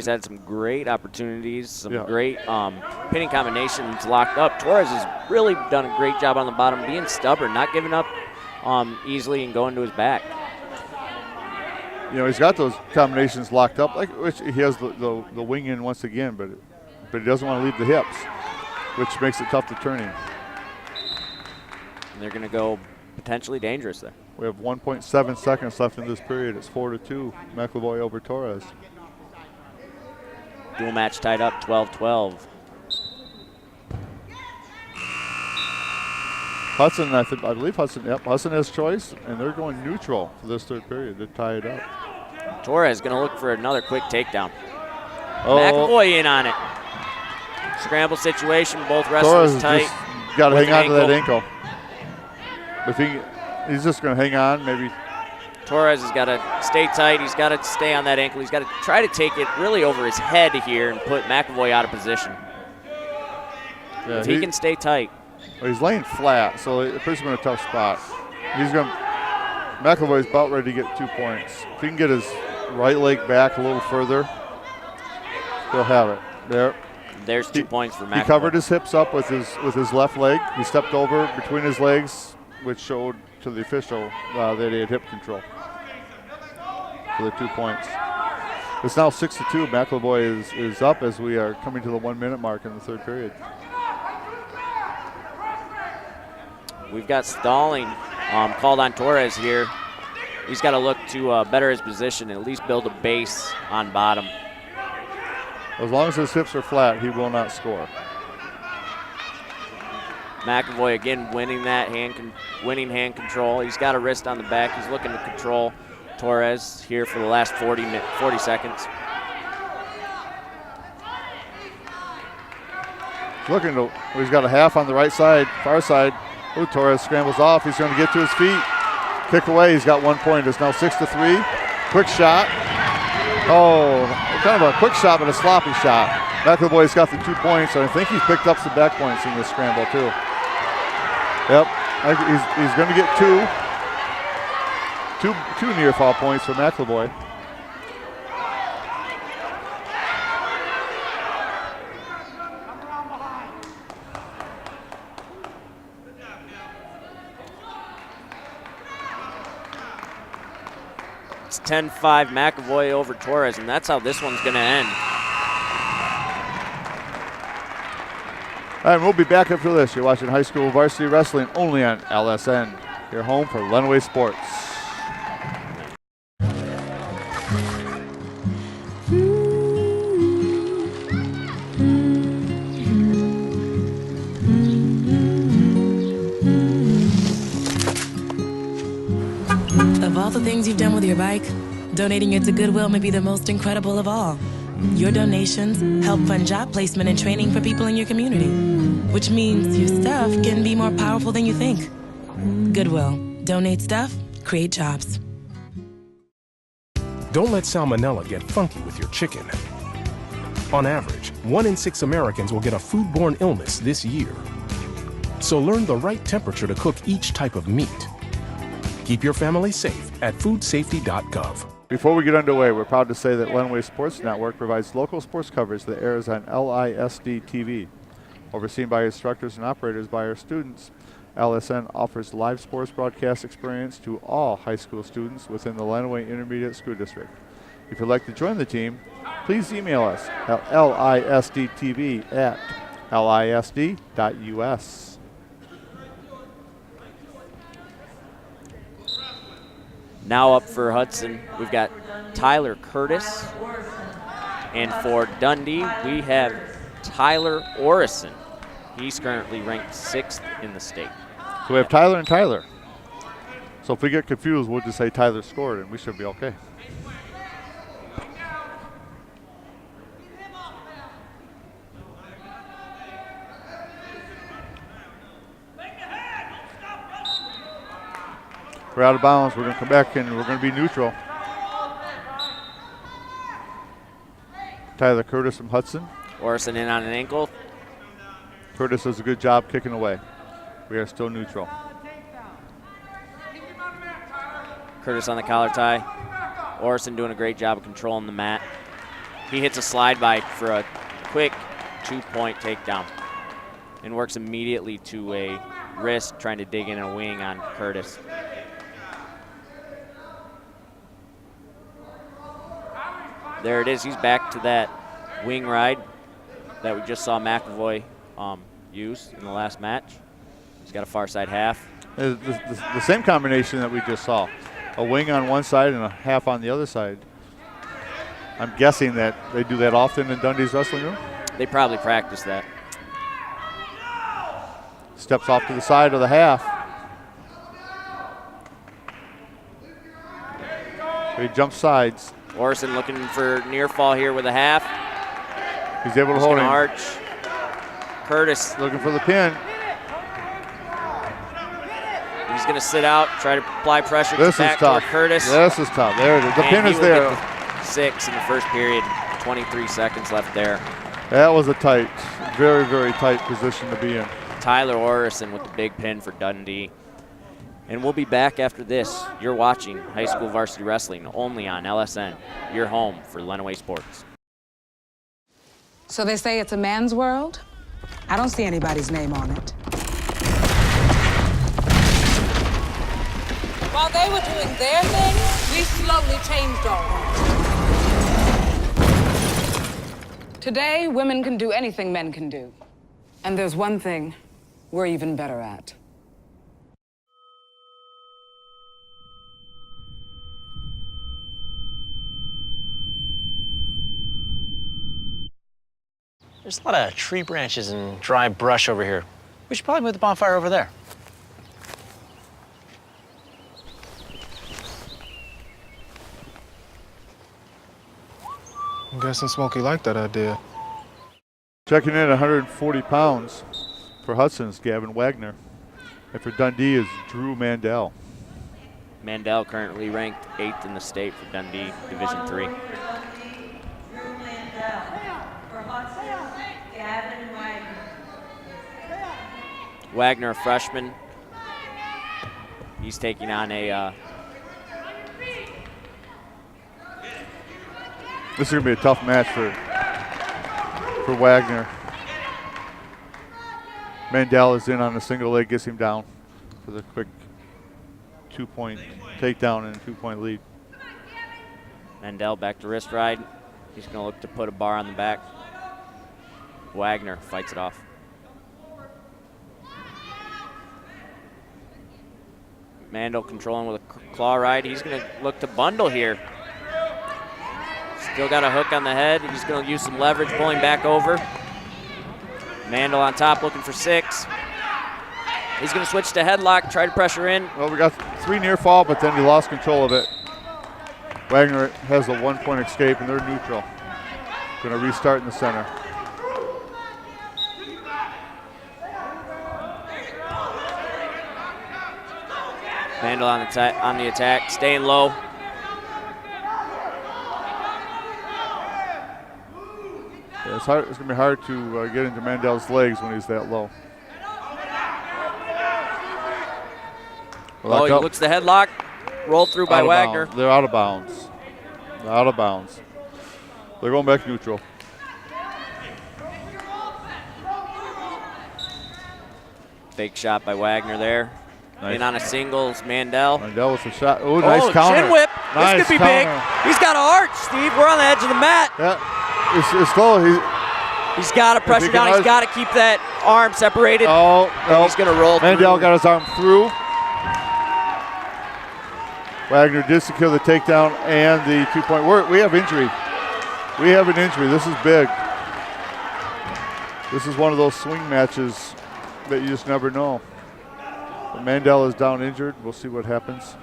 had some great opportunities, some great pinning combinations locked up. Torres has really done a great job on the bottom, being stubborn, not giving up easily and going to his back. He's got those combinations locked up, which he has the wing in once again, but he doesn't want to leave the hips, which makes it tough to turn him. And they're going to go potentially dangerous there. We have 1.7 seconds left in this period. It's 4-2, McAvoy over Torres. Dual match tied up, 12-12. Hudson, I believe Hudson has choice, and they're going neutral for this third period to tie it up. Torres going to look for another quick takedown. McAvoy in on it. Scramble situation, both wrestlers Torres tight. Got to hang on to that ankle. If he's just going to hang on, maybe. Torres has got to stay tight. He's got to stay on that ankle. He's got to try to take it really over his head here and put McAvoy out of position. Yeah, if he can stay tight. Well, he's laying flat, so it puts him in a tough spot. McAvoy's about ready to get 2 points. If he can get his right leg back a little further, he'll have it. There's 2 points for McAvoy. He covered his hips up with his left leg. He stepped over between his legs, which showed to the official that he had hip control for the 2 points. It's now 6-2. McAvoy is up as we are coming to the 1 minute mark in the third period. We've got stalling called on Torres here. He's got to look to better his position and at least build a base on bottom. As long as his hips are flat, he will not score. McAvoy again winning that winning hand control. He's got a wrist on the back. He's looking to control Torres here for the last 40 seconds. He's got a half on the right side, far side. Oh, Torres scrambles off. He's going to get to his feet. Kick away. He's got 1 point. It's now 6-3. Quick shot. Oh, kind of a quick shot, but a sloppy shot. McAvoy's got the 2 points, and I think he's picked up some back points in this scramble too. Yep, he's going to get two near foul points for McAvoy. It's 10-5 McAvoy over Torres, and that's how this one's going to end. All right, we'll be back after this. You're watching high school varsity wrestling only on LSN. Your home for Lenawee Sports. Of all the things you've done with your bike, donating it to Goodwill may be the most incredible of all. Your donations help fund job placement and training for people in your community, which means your stuff can be more powerful than you think. Goodwill. Donate stuff, create jobs. Don't let salmonella get funky with your chicken. On average, 1 in 6 Americans will get a foodborne illness this year. So learn the right temperature to cook each type of meat. Keep your family safe at foodsafety.gov. Before we get underway, we're proud to say that Lenawee Sports Network provides local sports coverage that airs on LISD TV. Overseen by instructors and operators by our students, LSN offers live sports broadcast experience to all high school students within the Lenawee Intermediate School District. If you'd like to join the team, please email us at lisdtv@lisd.us. Now up for Hudson, we've got Tyler Curtis. And for Dundee, we have Tyler Orison. He's currently ranked 6th in the state. So we have Tyler and Tyler. So if we get confused, we'll just say Tyler scored and we should be okay. We're out of bounds. We're going to come back and we're going to be neutral. Tyler Curtis from Hudson. Orison in on an ankle. Curtis does a good job kicking away. We are still neutral. Curtis on the collar tie. Orison doing a great job of controlling the mat. He hits a slide by for a quick 2-point takedown and works immediately to a wrist, trying to dig in a wing on Curtis. There it is. He's back to that wing ride that we just saw McAvoy use in the last match. He's got a far side half. The same combination that we just saw. A wing on one side and a half on the other side. I'm guessing that they do that often in Dundee's wrestling room. They probably practice that. Steps off to the side of the half. He jumps sides. Orison looking for near fall here with a half. He's able to hold him. Arch. Curtis looking for the pin. He's going to sit out, try to apply pressure this to is tough. Curtis. This is tough. There it is. The pin is there. 6 in the first period. 23 seconds left there. That was a tight, very, very tight position to be in. Tyler Orison with the big pin for Dundee. And we'll be back after this. You're watching high school varsity wrestling only on LSN, your home for Lenawee Sports. So they say it's a man's world? I don't see anybody's name on it. While they were doing their thing, we slowly changed our world. Today, women can do anything men can do. And there's one thing we're even better at. There's a lot of tree branches and dry brush over here. We should probably move the bonfire over there. I'm guessing Smokey liked that idea. Checking in at 140 pounds for Hudson's Gavin Wagner. And for Dundee is Drew Mandel. Mandel currently ranked 8th in the state for Dundee Division 3. Wagner, a freshman. He's taking on a... This is going to be a tough match for Wagner. Mandel is in on a single leg, gets him down for the quick 2-point takedown and a 2-point lead. Mandel back to wrist ride. He's going to look to put a bar on the back. Wagner fights it off. Mandel controlling with a claw ride. He's going to look to bundle here. Still got a hook on the head. He's going to use some leverage, pulling back over. Mandel on top, looking for 6. He's going to switch to headlock, try to pressure in. Well, we got 3 near fall, but then he lost control of it. Wagner has a 1-point escape, and they're neutral. Going to restart in the center. Mandel on the attack, staying low. Yeah, it's going to be hard to get into Mandel's legs when he's that low. He looks the headlock, rolled through by Wagner. They're out of bounds. They're out of bounds. They're going back neutral. Fake shot by Wagner there. Nice. In on a singles, Mandel. Mandel with a shot. Oh, nice counter. Chin whip. Nice this could be counter. big. He's got an arch, Steve. We're on the edge of the mat. Yeah, it's slow. He's got to pressure down. He's got to keep that arm separated. Oh, no. He's going to roll Mandel through. got his arm through. Wagner did secure the takedown and the 2-point. We have injury. We have an injury. This is big. This is one of those swing matches that you just never know. But Mandel is down injured. We'll see what happens.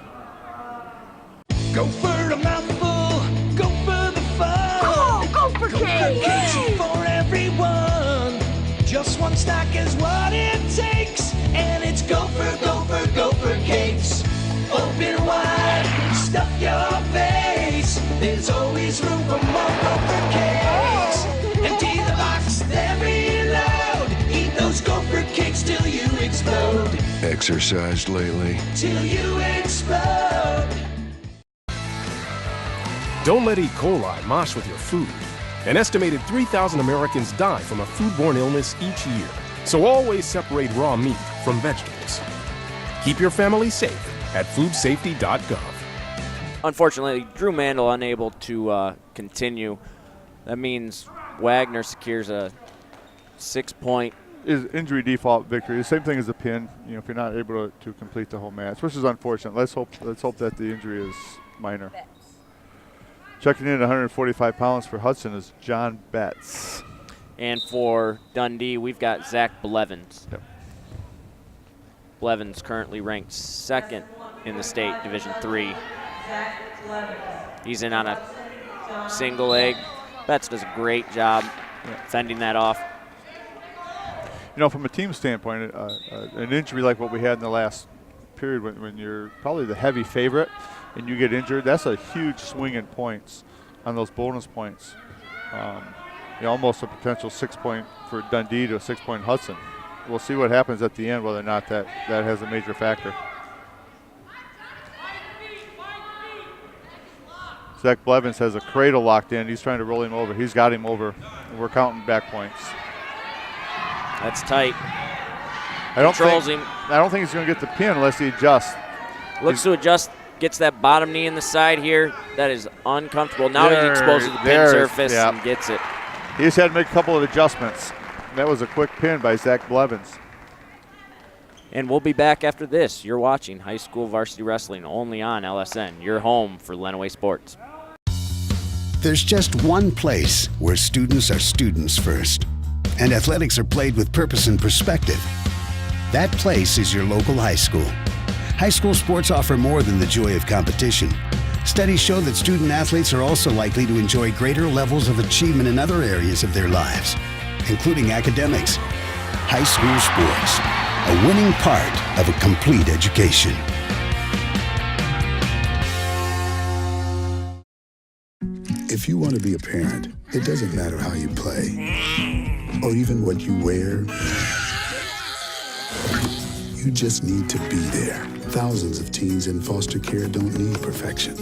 Go for a mouthful, go for the fun. Come on, go for cake. Cake for everyone. Just one stack is what it takes. And it's go for cakes. Open wide, stuff your face. There's always room for more Gopher cakes. Empty the box, then reload. Eat those Gopher cakes till you explode. Exercised lately? Till you explode. Don't let E. coli mosh with your food. An estimated 3,000 Americans die from a foodborne illness each year. So always separate raw meat from vegetables. Keep your family safe at foodsafety.gov. Unfortunately, Drew Mandel unable to continue. That means Wagner secures a 6-point. Is injury default victory. The same thing as a pin. You know, if you're not able to complete the whole match, which is unfortunate. Let's hope that the injury is minor. Checking in at 145 pounds for Hudson is John Betts. And for Dundee, we've got Zach Blevins. Yep. Blevins currently ranked 2nd in the state, Division III. He's in on a single leg. Betts does a great job fending that off. You know, from a team standpoint, an injury like what we had in the last period when you're probably the heavy favorite and you get injured, that's a huge swing in points on those bonus points. Almost a potential 6-point for Dundee to a 6-point Hudson. We'll see what happens at the end, whether or not that has a major factor. Zach Blevins has a cradle locked in. He's trying to roll him over. He's got him over. We're counting back points. That's tight. I don't think he's going to get the pin unless he adjusts. Looks to adjust, gets that bottom knee in the side here. That is uncomfortable. Now he's exposed to the pin surface and gets it. He just had to make a couple of adjustments. That was a quick pin by Zach Blevins. And we'll be back after this. You're watching High School Varsity Wrestling only on LSN, your home for Lenawee Sports. There's just one place where students are students first, and athletics are played with purpose and perspective. That place is your local high school. High school sports offer more than the joy of competition. Studies show that student athletes are also likely to enjoy greater levels of achievement in other areas of their lives, including academics. High school sports, a winning part of a complete education. If you want to be a parent, it doesn't matter how you play or even what you wear. You just need to be there. Thousands of teens in foster care don't need perfection.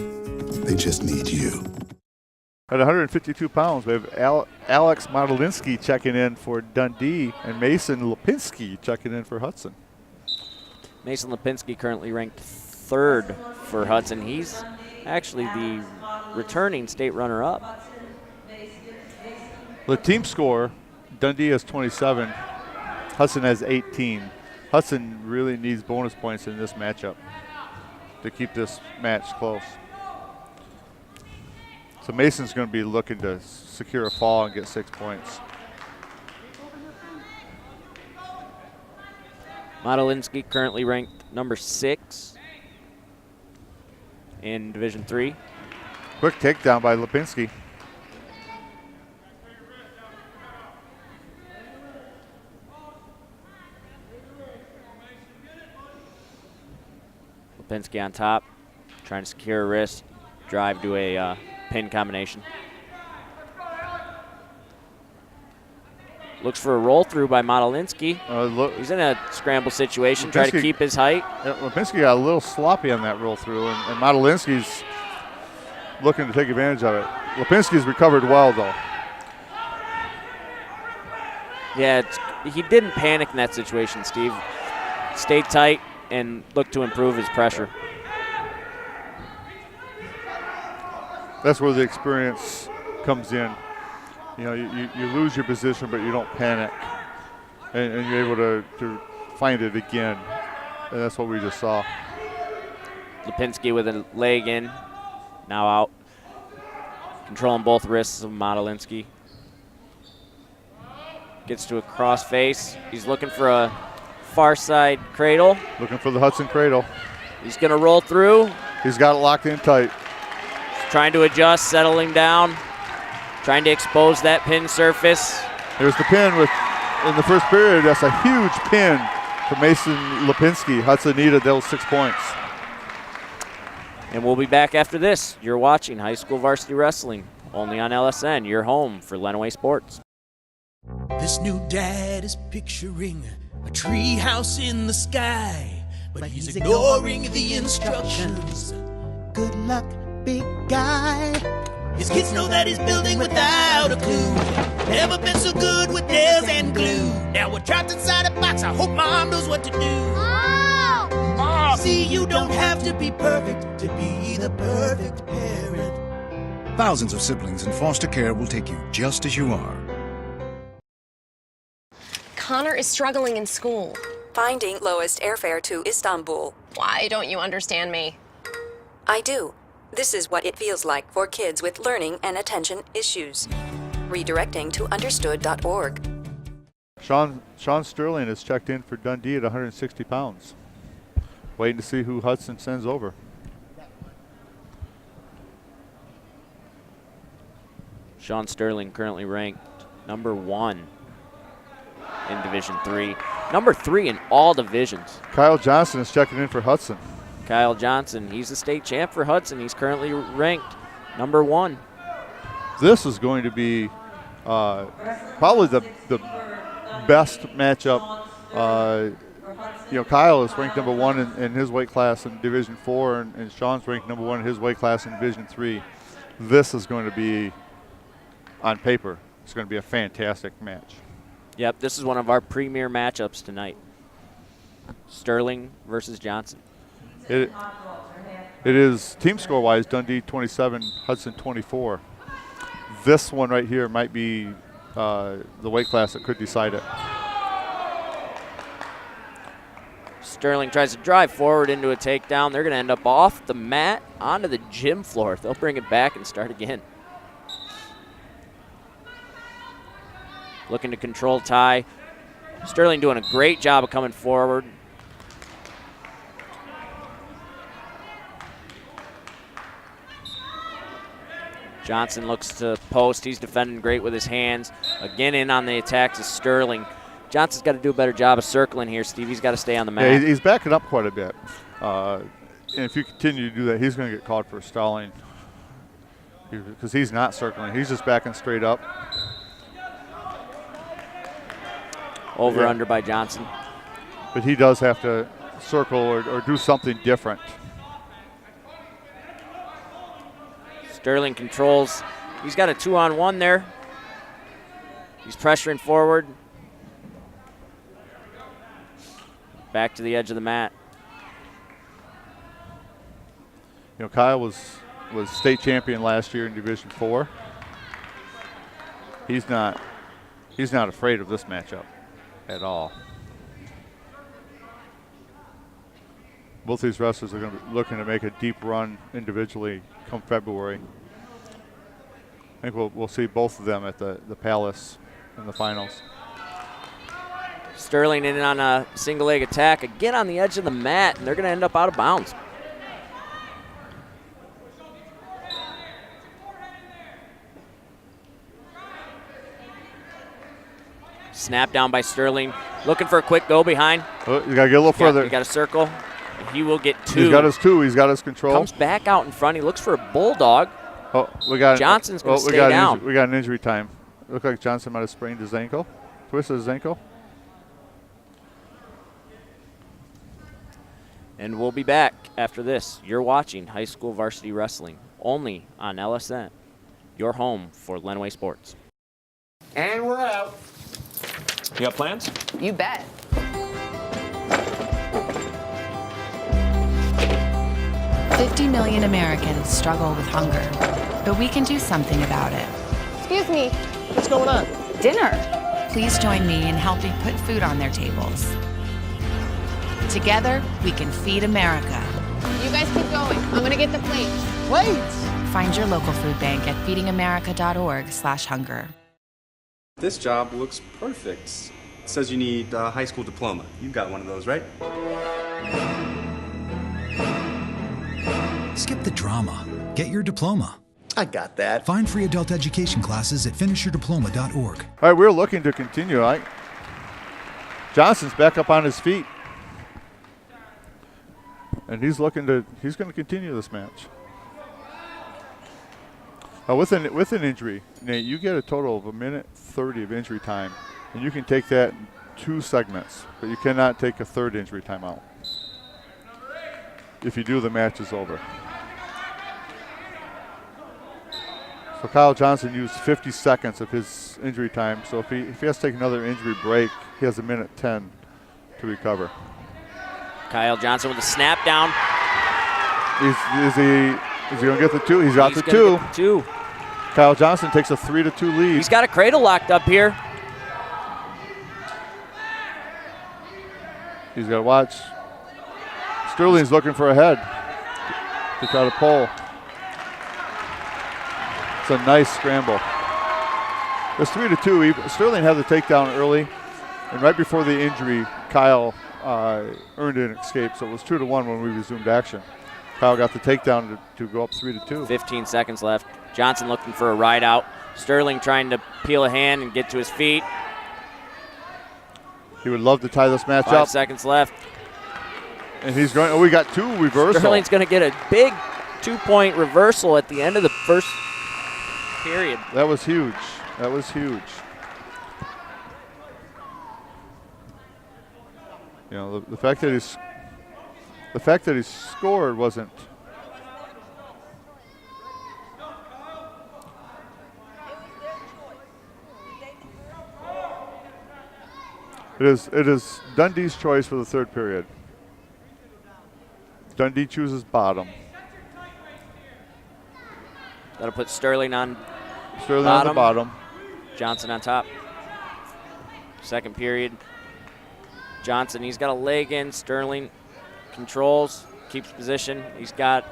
They just need you. At 152 pounds, we have Alex Modelinski checking in for Dundee and Mason Lipinski checking in for Hudson. Mason Lipinski currently ranked 3rd for Hudson. He's actually the returning state runner-up. The team score, Dundee has 27, Hudson has 18. Hudson really needs bonus points in this matchup to keep this match close. So Mason's going to be looking to secure a fall and get 6 points. Modelinski currently ranked number 6 in Division III. Quick takedown by Lipinski. Lipinski on top, trying to secure a wrist, drive to a pin combination. Looks for a roll through by Modelinski. He's in a scramble situation, trying to keep his height. Lipinski got a little sloppy on that roll through, and Modelinski's looking to take advantage of it. Lipinski's recovered well, though. Yeah, he didn't panic in that situation, Steve. Stayed tight and looked to improve his pressure. That's where the experience comes in. You know, you lose your position, but you don't panic, and you're able to find it again, and that's what we just saw. Lipinski with a leg in, now out. Controlling both wrists of Modelinski. Gets to a cross face. He's looking for a far side cradle. Looking for the Hudson cradle. He's going to roll through. He's got it locked in tight. He's trying to adjust, settling down, trying to expose that pin surface. There's the pin in the first period. That's a huge pin for Mason Lipinski. Hudson needed those 6 points. And we'll be back after this. You're watching High School Varsity Wrestling, only on LSN, your home for Lenawee Sports. This new dad is picturing a tree house in the sky, but he's ignoring the instructions. Good luck, big guy. His kids know that he's building without a clue. Never been so good with nails and glue. Now we're trapped inside a box. I hope mom knows what to do. Mom! See, you don't have to be perfect to be the perfect parent. Thousands of siblings in foster care will take you just as you are. Connor is struggling in school. Finding lowest airfare to Istanbul. Why don't you understand me? I do. This is what it feels like for kids with learning and attention issues. Redirecting to understood.org. Sean Sterling is checked in for Dundee at 160 pounds. Waiting to see who Hudson sends over. Sean Sterling currently ranked number 1 in Division III. Number 3 in all divisions. Kyle Johnson is checking in for Hudson. Kyle Johnson, he's the state champ for Hudson. He's currently ranked number 1. This is going to be probably the best matchup. Kyle is ranked number 1 in his weight class in Division 4, and Sean's ranked number 1 in his weight class in Division 3. This is going to be, on paper, it's going to be a fantastic match. Yep, this is one of our premier matchups tonight. Sterling versus Johnson. It is team score-wise, Dundee 27, Hudson 24. This one right here might be the weight class that could decide it. Sterling tries to drive forward into a takedown. They're going to end up off the mat onto the gym floor. They'll bring it back and start again. Looking to control tie. Sterling doing a great job of coming forward. Johnson looks to post. He's defending great with his hands. Again in on the attacks is Sterling. Johnson's got to do a better job of circling here, Steve. He's got to stay on the mat. Yeah, he's backing up quite a bit. And if you continue to do that, he's going to get called for stalling because he's not circling. He's just backing straight up. Over under by Johnson. But he does have to circle or do something different. Sterling controls. He's got a 2-on-1 there. He's pressuring forward. Back to the edge of the mat. Kyle was was state champion last year in Division 4. He's not afraid of this matchup at all. Both these wrestlers are going to be looking to make a deep run individually come February. I think we'll see both of them at the Palace in the finals. Sterling in on a single leg attack, again on the edge of the mat, and they're going to end up out of bounds. Snap down by Sterling, looking for a quick go behind. Oh, you got to get a little further. You got a circle. He will get 2. He's got his 2. He's got his control. Comes back out in front. He looks for a bulldog. Oh, we got Johnson's going to stay down. We got an injury time. Looked like Johnson might have sprained his ankle, twisted his ankle. And we'll be back after this. You're watching high school varsity wrestling only on LSN, your home for Lenawee Sports. And we're out. You got plans? You bet. $50 million Americans struggle with hunger, but we can do something about it. Excuse me. What's going on? Dinner. Please join me in helping put food on their tables. Together, we can feed America. You guys keep going. I'm gonna get the plates. Plates? Find your local food bank at feedingamerica.org/hunger. This job looks perfect. It says you need a high school diploma. You've got one of those, right? Skip the drama. Get your diploma. I got that. Find free adult education classes at finishyourdiploma.org. All right, we're looking to continue. Johnson's back up on his feet. And he's going to continue this match. With an injury, Nate, you get a total of 1:30 of injury time, and you can take that in 2 segments, but you cannot take a third injury timeout. If you do, the match is over. So Kyle Johnson used 50 seconds of his injury time, so if he has to take another injury break, he has 1:10 to recover. Kyle Johnson with a snap down. Is he going to get the 2? He's got the 2. Get the 2. Kyle Johnson takes a 3-2 lead. He's got a cradle locked up here. He's got to watch. Sterling's looking for a head to try to pull. It's a nice scramble. It's 3-2. Sterling had the takedown early, and right before the injury, Kyle earned an escape, so it was 2-1 when we resumed action. Kyle got the takedown to go up 3-2. 15 seconds left. Johnson looking for a ride out. Sterling trying to peel a hand and get to his feet. He would love to tie this match 5 up. 5 seconds left. And he's going, we got 2 reversals. Sterling's going to get a big 2-point reversal at the end of the first period. That was huge. That was huge. You know, the fact that he scored wasn't. It is Dundee's choice for the third period. Dundee chooses bottom. That'll put Sterling on on the bottom. Johnson on top. Second period. Johnson, he's got a leg in. Sterling controls, keeps position. He's got.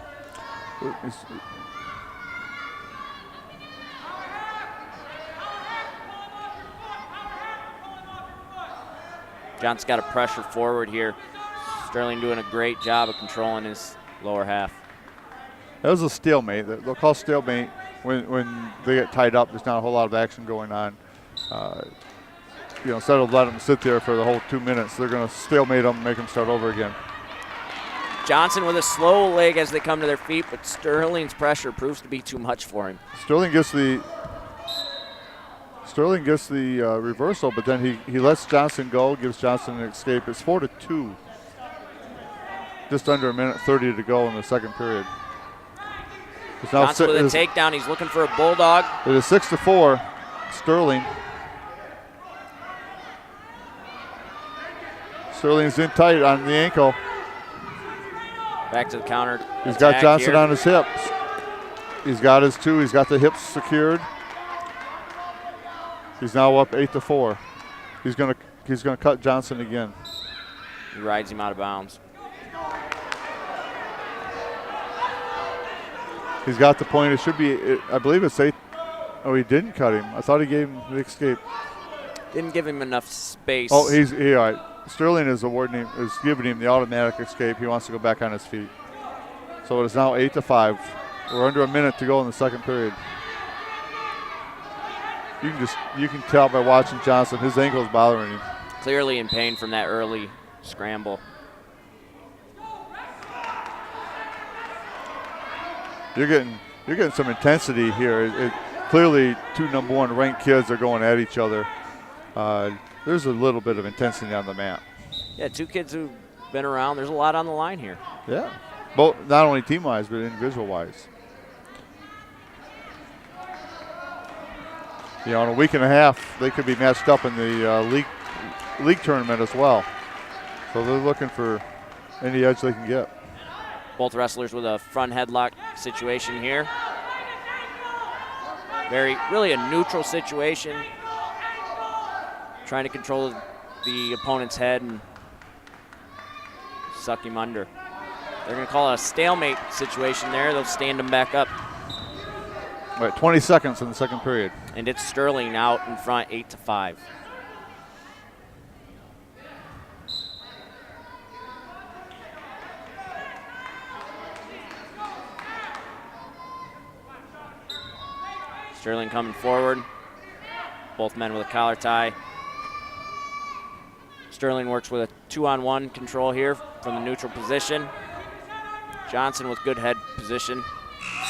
Johnson's got a pressure forward here. Sterling doing a great job of controlling his lower half. That was a stalemate. They'll call stalemate when they get tied up. There's not a whole lot of action going on. Instead of letting them sit there for the whole 2 minutes, they're going to stalemate them and make them start over again. Johnson with a slow leg as they come to their feet, but Sterling's pressure proves to be too much for him. Sterling gets the reversal, but then he lets Johnson go, gives Johnson an escape. It's 4-2. Just under 1:30 to go in the second period. Johnson with a takedown. He's looking for a bulldog. It is 6-4. Sterling. Sterling's in tight on the ankle. Back to the counter. He's got Johnson on his hips. He's got his 2. He's got the hips secured. He's now up 8-4. He's gonna cut Johnson again. He rides him out of bounds. He's got the point. It should be, I believe it's 8. Oh, he didn't cut him. I thought he gave him the escape. Didn't give him enough space. Oh, all right. Sterling is giving him the automatic escape. He wants to go back on his feet. So it is now 8-5. We're under a minute to go in the second period. You can tell by watching Johnson, his ankle is bothering him. Clearly in pain from that early scramble. You're getting some intensity here. Clearly, 2 number 1 ranked kids are going at each other. There's a little bit of intensity on the mat. Yeah, 2 kids who've been around. There's a lot on the line here. Yeah, both not only team-wise but individual-wise. In a week and a half, they could be matched up in the league tournament as well. So they're looking for any edge they can get. Both wrestlers with a front headlock situation here. Really a neutral situation. Trying to control the opponent's head and suck him under. They're going to call it a stalemate situation there. They'll stand him back up. All right, 20 seconds in the second period. And it's Sterling out in front, 8-5. Sterling coming forward. Both men with a collar tie. Sterling works with a 2-on-1 control here from the neutral position. Johnson with good head position.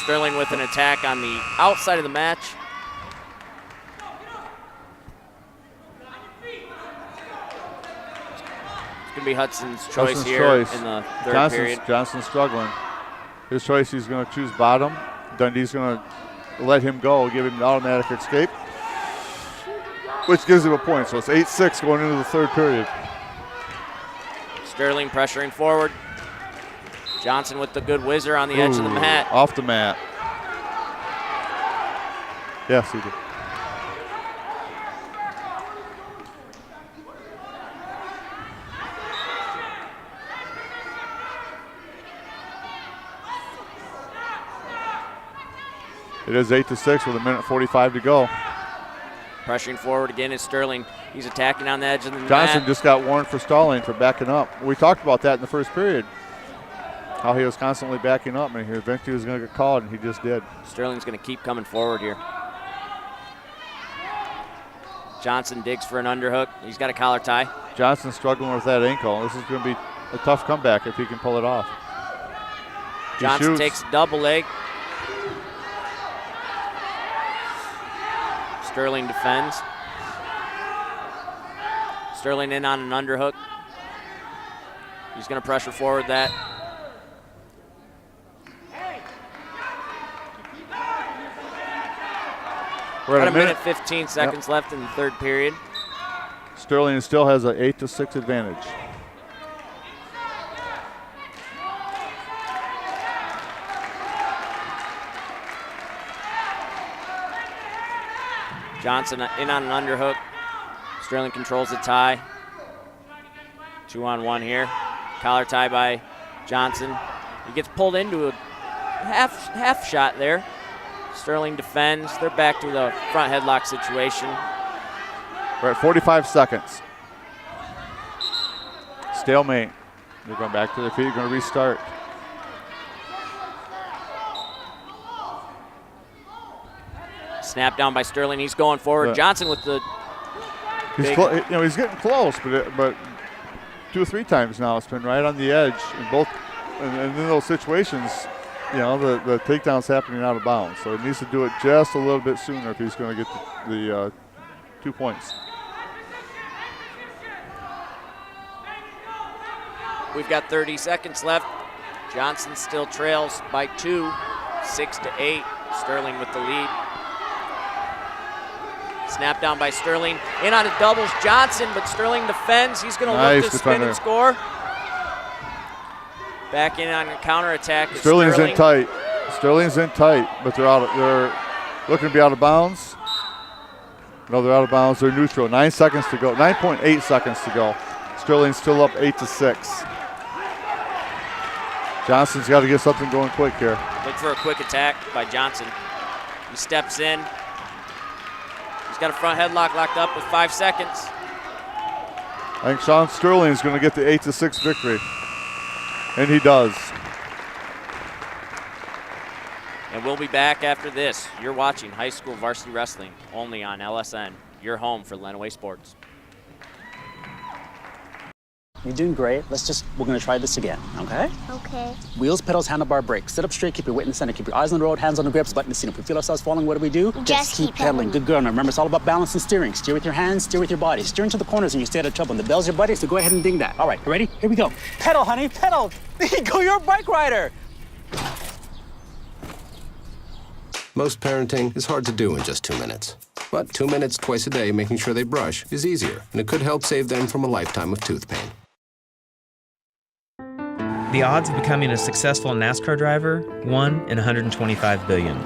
Sterling with an attack on the outside of the match. It's going to be Hudson's choice here in the third period. Johnson's struggling. His choice, he's going to choose bottom. Dundee's going to let him go, give him the automatic escape, which gives him a point. So it's 8-6 going into the third period. Sterling pressuring forward. Johnson with the good whizzer on the edge of the mat. Off the mat. Yes, he did. It is 8-6 with 1:45 to go. Pressuring forward again is Sterling. He's attacking on the edge of the mat. Johnson just got warned for stalling, for backing up. We talked about that in the first period, how he was constantly backing up, and he eventually was going to get called, and he just did. Sterling's going to keep coming forward here. Johnson digs for an underhook. He's got a collar tie. Johnson's struggling with that ankle. This is going to be a tough comeback if he can pull it off. Johnson takes a double leg. Sterling defends. Sterling in on an underhook. He's going to pressure forward that. We're at a minute 15 seconds left in the third period. Sterling still has an 8-6 advantage. Johnson in on an underhook. Sterling controls the tie. 2-on-1 here. Collar tie by Johnson. He gets pulled into a half shot there. Sterling defends. They're back to the front headlock situation. We're at 45 seconds. Stalemate. They're going back to their feet. They're going to restart. Snap down by Sterling. He's going forward. Johnson with the. He's getting close, but 2 or 3 times now it's been right on the edge in both. And in those situations, the takedown's happening out of bounds. So he needs to do it just a little bit sooner if he's going to get the 2 points. We've got 30 seconds left. Johnson still trails by 2, 6-8. Sterling with the lead. Snap down by Sterling. In on a doubles Johnson, but Sterling defends. He's going to look to spin and score. Back in on a counterattack. Sterling's in tight. Sterling's in tight, but they're looking to be out of bounds. No, they're out of bounds. They're neutral. 9 seconds to go. 9.8 seconds to go. Sterling's still up 8-6. Johnson's got to get something going quick here. Look for a quick attack by Johnson. He steps in. He's got a front headlock locked up with 5 seconds. I think Sean Sterling is going to get the 8-6 victory. And he does. And we'll be back after this. You're watching high school varsity wrestling only on LSN. Your home for Lenawee Sports. You're doing great. We're gonna try this again, okay? Okay. Wheels, pedals, handlebar, brakes. Sit up straight, keep your weight in the center. Keep your eyes on the road, hands on the grips, butt in the seat. If we feel ourselves falling, what do? Just keep pedaling. Good girl. Now remember, it's all about balance and steering. Steer with your hands, steer with your body. Steer into the corners and you stay out of trouble. And the bell's your buddy, so go ahead and ding that. All right, you ready? Here we go. Pedal, honey, pedal. There you go, you're a bike rider. Most parenting is hard to do in just 2 minutes. But 2 minutes twice a day making sure they brush is easier, and it could help save them from a lifetime of tooth pain. The odds of becoming a successful NASCAR driver, 1 in 125 billion.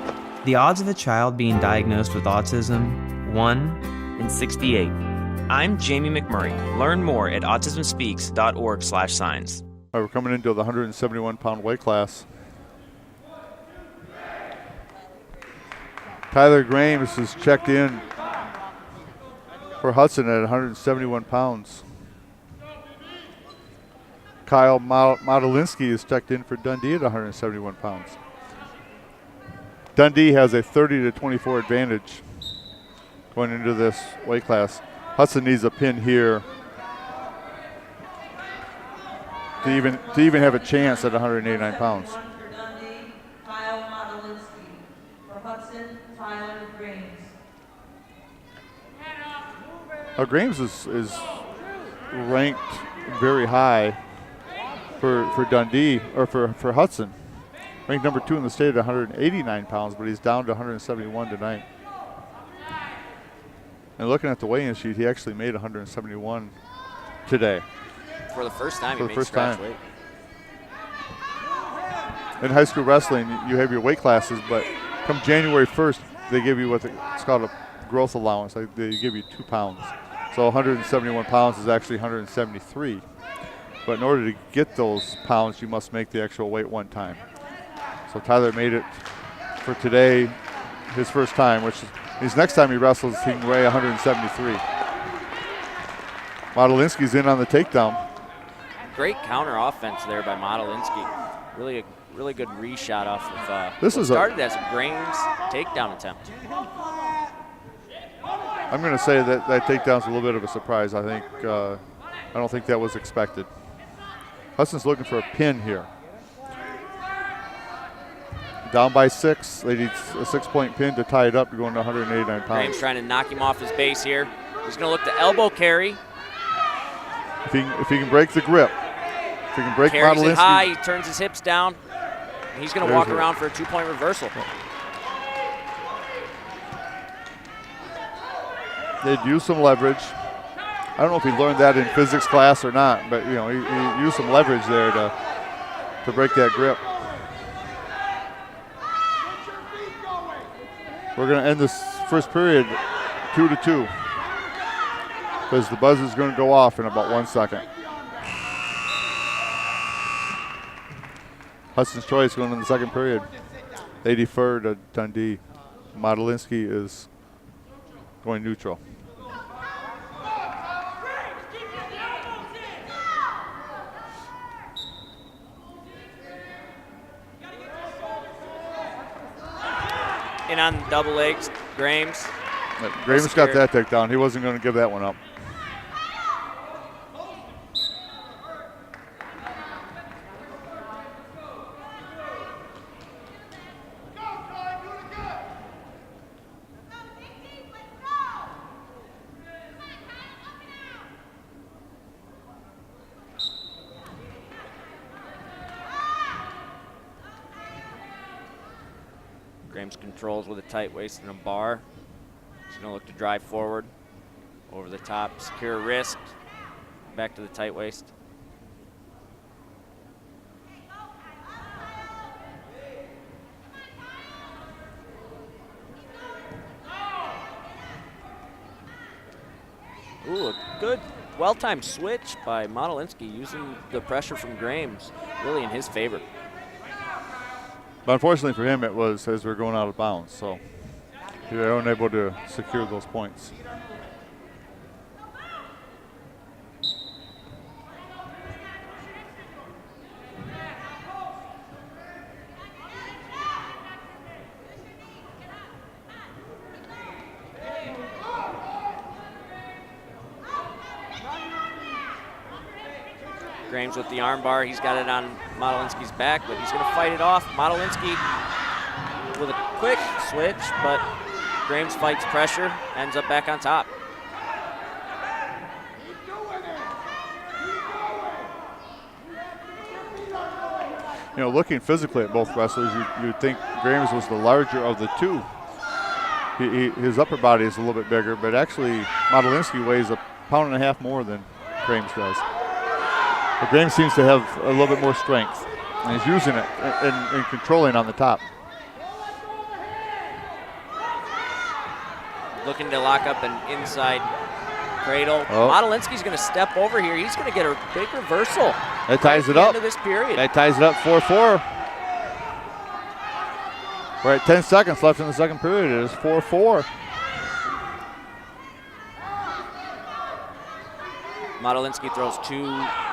The odds of a child being diagnosed with autism, 1 in 68. I'm Jamie McMurray. Learn more at autismspeaks.org/signs. All right, we're coming into the 171-pound weight class. Tyler Grames is checked in for Hudson at 171 pounds. Kyle Modelinski is checked in for Dundee at 171 pounds. Dundee has a 30-24 advantage going into this weight class. Hudson needs a pin here to even have a chance at 189 pounds. Kyle Modelinski. For Hudson, Tyler Grames. Grames is ranked very high for Dundee, or for Hudson. Ranked number 2 in the state at 189 pounds, but he's down to 171 tonight. And looking at the weigh-in sheet, he actually made 171 today. For the first time, For he the made first scratch time. weight. In high school wrestling, you have your weight classes, but come January 1st, they give you what's called a growth allowance. They give you 2 pounds. So 171 pounds is actually 173. But in order to get those pounds, you must make the actual weight one time. So Tyler made it for today, his first time, which is his next time he wrestles, he can weigh 173. Modelinski's in on the takedown. Great counter offense there by Modelinski. Really good reshot off of This what is started as a Grames takedown attempt. I'm going to say that takedown's a little bit of a surprise. I don't think that was expected. Hudson's looking for a pin here. Down by 6. They need a 6-point pin to tie it up to go into 189 pounds. Grames trying to knock him off his base here. He's going to look to elbow carry. If he can break the grip, if he can break Carries Modelinski. it high, he turns his hips down. He's going to walk around for a 2-point reversal. They'd use some leverage. I don't know if he learned that in physics class or not, but he used some leverage there to break that grip. We're going to end this first period 2-2 because the buzzer is going to go off in about 1 second. Hudson's choice going in the second period. They defer to Dundee. Modelinski is going neutral. In on double legs, Grames. Graves got that takedown. He wasn't going to give that one up. Grames controls with a tight waist and a bar. He's going to look to drive forward, over the top, secure wrist, back to the tight waist. well-timed switch by Modelinsky, using the pressure from Grames really in his favor. But unfortunately for him, it was as we're going out of bounds, so they were unable to secure those points. Grames with the armbar. He's got it on Modelinsky's back, but he's going to fight it off. Modelinsky with a quick switch, but Grames fights pressure, ends up back on top. You know, looking physically at both wrestlers, you'd think Grames was the larger of the two. His upper body is a little bit bigger, but actually Modelinsky weighs 1.5 pounds more than Grames does. But Grames seems to have a little bit more strength, and he's using it and controlling on the top. Looking to lock up an inside cradle. Oh. Modelinsky's going to step over here. He's going to get a big reversal. That ties it at up. the end of this period. That ties it up 4-4. We're at 10 seconds left in the second period. It is 4-4. Modelinsky throws 2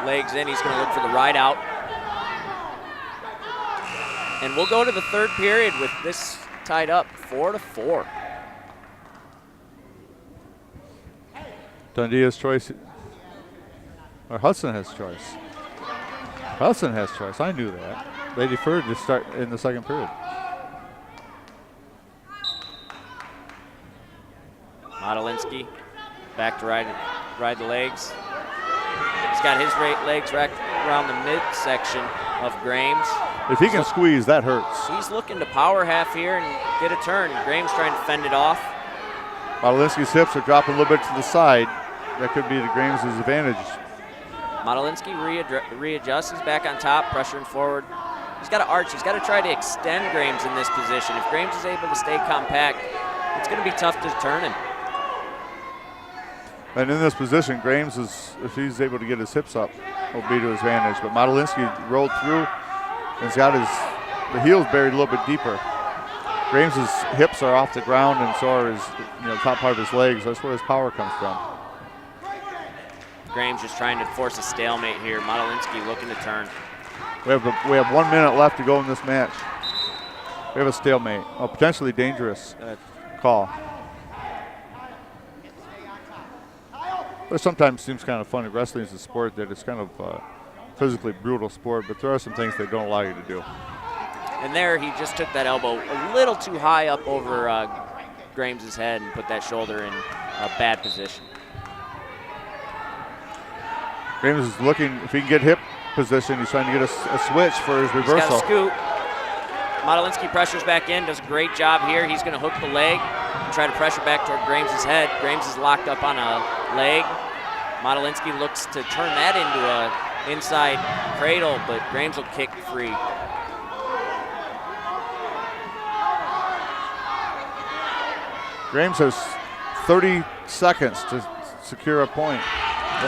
legs in. He's going to look for the ride out. And we'll go to the third period with this tied up 4-4. Dundee has choice, or Hudson has choice. Hudson has choice. I knew that. They deferred to start in the second period. Modelinsky back to ride the legs. He's got his legs wrapped around the midsection of Grames. If he can squeeze, that hurts. He's looking to power half here and get a turn. Grames trying to fend it off. Modelinsky's hips are dropping a little bit to the side. That could be to Grames' advantage. Modelinsky readjusts. He's back on top, pressuring forward. He's got to arch. He's got to try to extend Grames in this position. If Grames is able to stay compact, it's going to be tough to turn him. And in this position, Grames is, if he's able to get his hips up, will be to his advantage. But Modelinsky rolled through and he's got the heels buried a little bit deeper. Grames' hips are off the ground, and so are his top part of his legs. That's where his power comes from. Grames just trying to force a stalemate here. Modelinsky looking to turn. We have 1 minute left to go in this match. We have a stalemate, a potentially dangerous call. But sometimes seems kind of funny. Wrestling is a sport that it's kind of a physically brutal sport, but there are some things they don't allow you to do. And there he just took that elbow a little too high up over Grames' head and put that shoulder in a bad position. Grames is looking, if he can get hip position, he's trying to get a switch for his reversal. He's got a scoop. Modelinsky pressures back in, does a great job here. He's going to hook the leg and try to pressure back toward Grames' head. Grames is locked up on a leg. Modelinsky looks to turn that into a inside cradle, but Grames will kick free. Grames has 30 seconds to secure a point.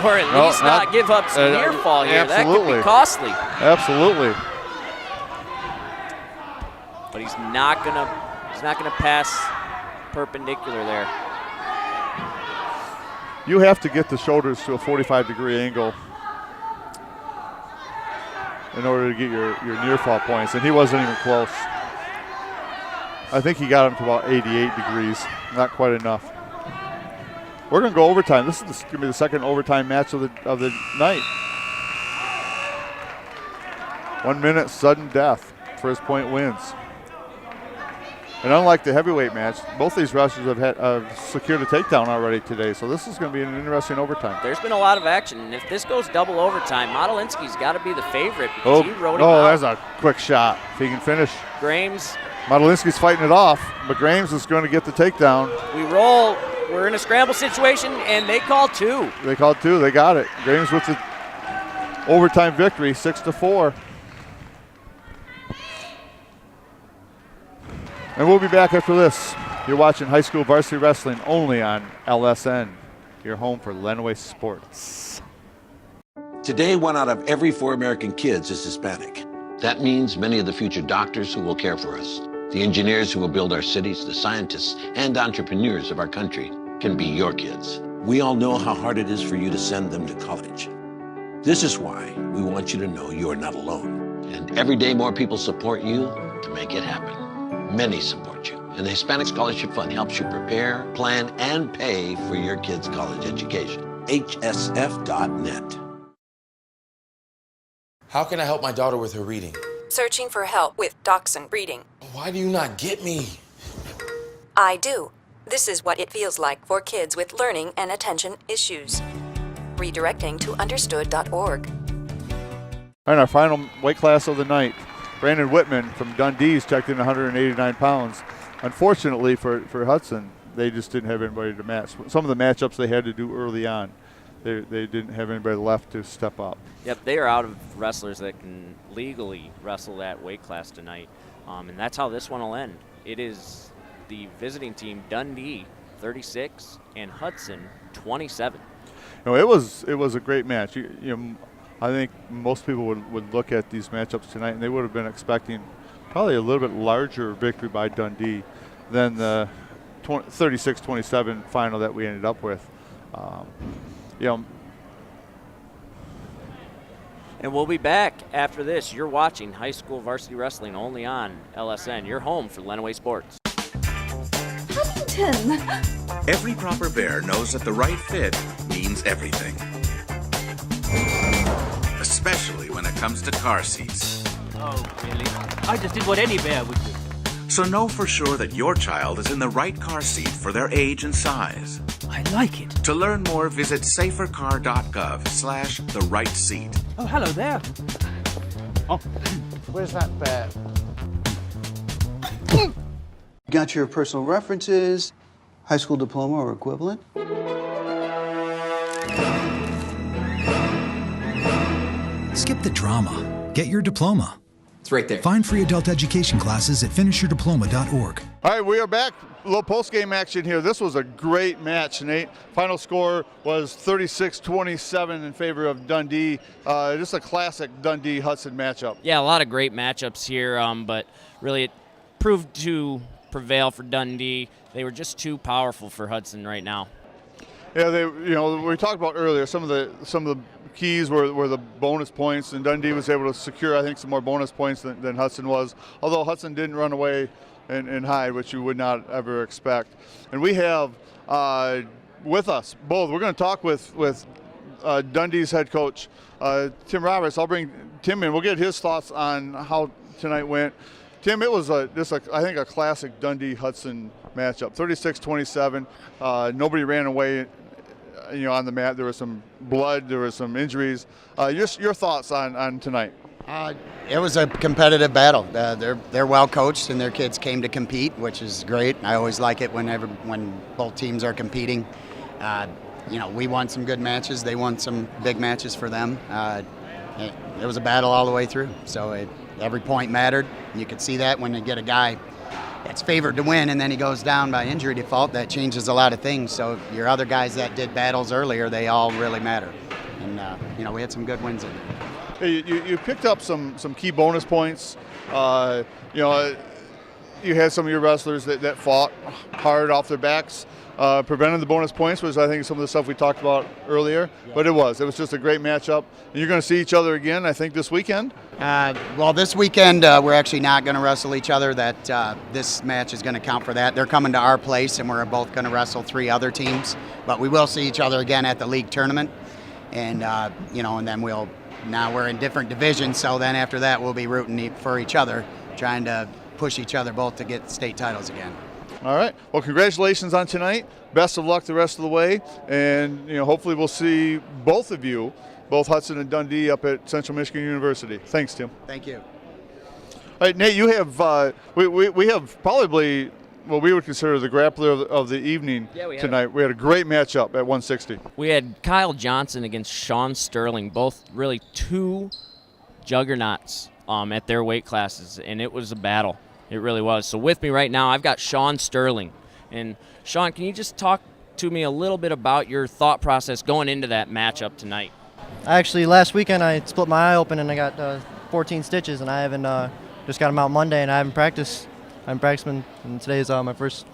Or at least not give up some near fall here. Absolutely. That could be costly. Absolutely. But he's not gonna pass perpendicular there. You have to get the shoulders to a 45-degree angle in order to get your near fall points, and he wasn't even close. I think he got him to about 88 degrees, not quite enough. We're going to go overtime. This is going to be the second overtime match of the night. 1 minute sudden death. First point wins. And unlike the heavyweight match, both these wrestlers have secured a takedown already today, so this is going to be an interesting overtime. There's been a lot of action, and if this goes double overtime, Modelinsky's got to be the favorite because he rode him out. That's a quick shot. If he can finish. Grames. Modelinsky's fighting it off, but Grames is going to get the takedown. We roll. We're in a scramble situation, and they call 2. They called 2. They got it. Grames with the overtime victory, 6-4. And we'll be back after this. You're watching high school varsity wrestling only on LSN. your home for Lenawee Sports. Today, 1 out of every 4 American kids is Hispanic. That means many of the future doctors who will care for us, the engineers who will build our cities, the scientists and entrepreneurs of our country can be your kids. We all know how hard it is for you to send them to college. This is why we want you to know you are not alone. And every day more people support you to make it happen. Many support you. And the Hispanic Scholarship Fund helps you prepare, plan, and pay for your kids' college education. HSF.net. How can I help my daughter with her reading? Searching for help with Dachshund breeding. Why do you not get me? I do. This is what it feels like for kids with learning and attention issues. Redirecting to understood.org. All right, our final weight class of the night. Brandon Whitman from Dundee's checked in 189 pounds. Unfortunately for Hudson, they just didn't have anybody to match. Some of the matchups they had to do early on, they didn't have anybody left to step up. Yep, they are out of wrestlers that can legally wrestle that weight class tonight. And that's how this one will end. It is the visiting team, Dundee, 36, and Hudson, 27. You know, it was a great match. You know, I think most people would look at these matchups tonight, and they would have been expecting probably a little bit larger victory by Dundee than the 36-27 final that we ended up with. You know. And we'll be back after this. You're watching high school varsity wrestling only on LSN. You're home for Lenawee Sports. Huntington. Every proper bear knows that the right fit means everything. Especially when it comes to car seats. Oh, really? I just did what any bear would do. So know for sure that your child is in the right car seat for their age and size. I like it. To learn more, visit safercar.gov/the-right seat. Oh, hello there. Oh, where's that bear? Got your personal references, high school diploma or equivalent? Skip the drama. Get your diploma. It's right there. Find free adult education classes at finishyourdiploma.org. All right, we are back. A little post-game action here. This was a great match, Nate. Final score was 36-27 in favor of Dundee. Just a classic Dundee-Hudson matchup. Yeah, a lot of great matchups here, but really it proved to prevail for Dundee. They were just too powerful for Hudson right now. Yeah, we talked about earlier, some of the keys were the bonus points, and Dundee was able to secure, I think, some more bonus points than Hudson was, although Hudson didn't run away and hide, which you would not ever expect. And we have with us both, we're going to talk with Dundee's head coach, Tim Roberts. I'll bring Tim in. We'll get his thoughts on how tonight went. Tim, it was I think a classic Dundee-Hudson matchup, 36-27. Nobody ran away, on the mat. There was some blood, there was some injuries. Your thoughts on tonight? It was a competitive battle. They're well coached, and their kids came to compete, which is great. I always like it when both teams are competing. We won some good matches. They won some big matches for them. It was a battle all the way through. So every point mattered. You could see that when you get a guy that's favored to win and then he goes down by injury default, that changes a lot of things. So your other guys that did battles earlier, they all really matter. And, we had some good wins in there. Hey, you picked up some key bonus points. You had some of your wrestlers that fought hard off their backs. Prevented the bonus points was, I think, some of the stuff we talked about earlier. Yeah. But it was just a great matchup. And you're going to see each other again, I think, this weekend? This weekend, we're actually not going to wrestle each other. This match is going to count for that. They're coming to our place, and we're both going to wrestle 3 other teams. But we will see each other again at the league tournament. And, and then now we're in different divisions, so then after that we'll be rooting for each other, trying to push each other both to get state titles again. All right. Well, congratulations on tonight. Best of luck the rest of the way. And, hopefully we'll see both of you, both Hudson and Dundee, up at Central Michigan University. Thanks, Tim. Thank you. All right, Nate, you have, we have probably what we would consider the grappler of the evening tonight. We had a great matchup at 160. We had Kyle Johnson against Sean Sterling, both really 2 juggernauts at their weight classes, and it was a battle. It really was. So with me right now, I've got Sean Sterling. And Sean, can you just talk to me a little bit about your thought process going into that matchup tonight. Actually, last weekend I split my eye open and I got 14 stitches, and I haven't just got them out Monday, and I haven't practiced. And today's my first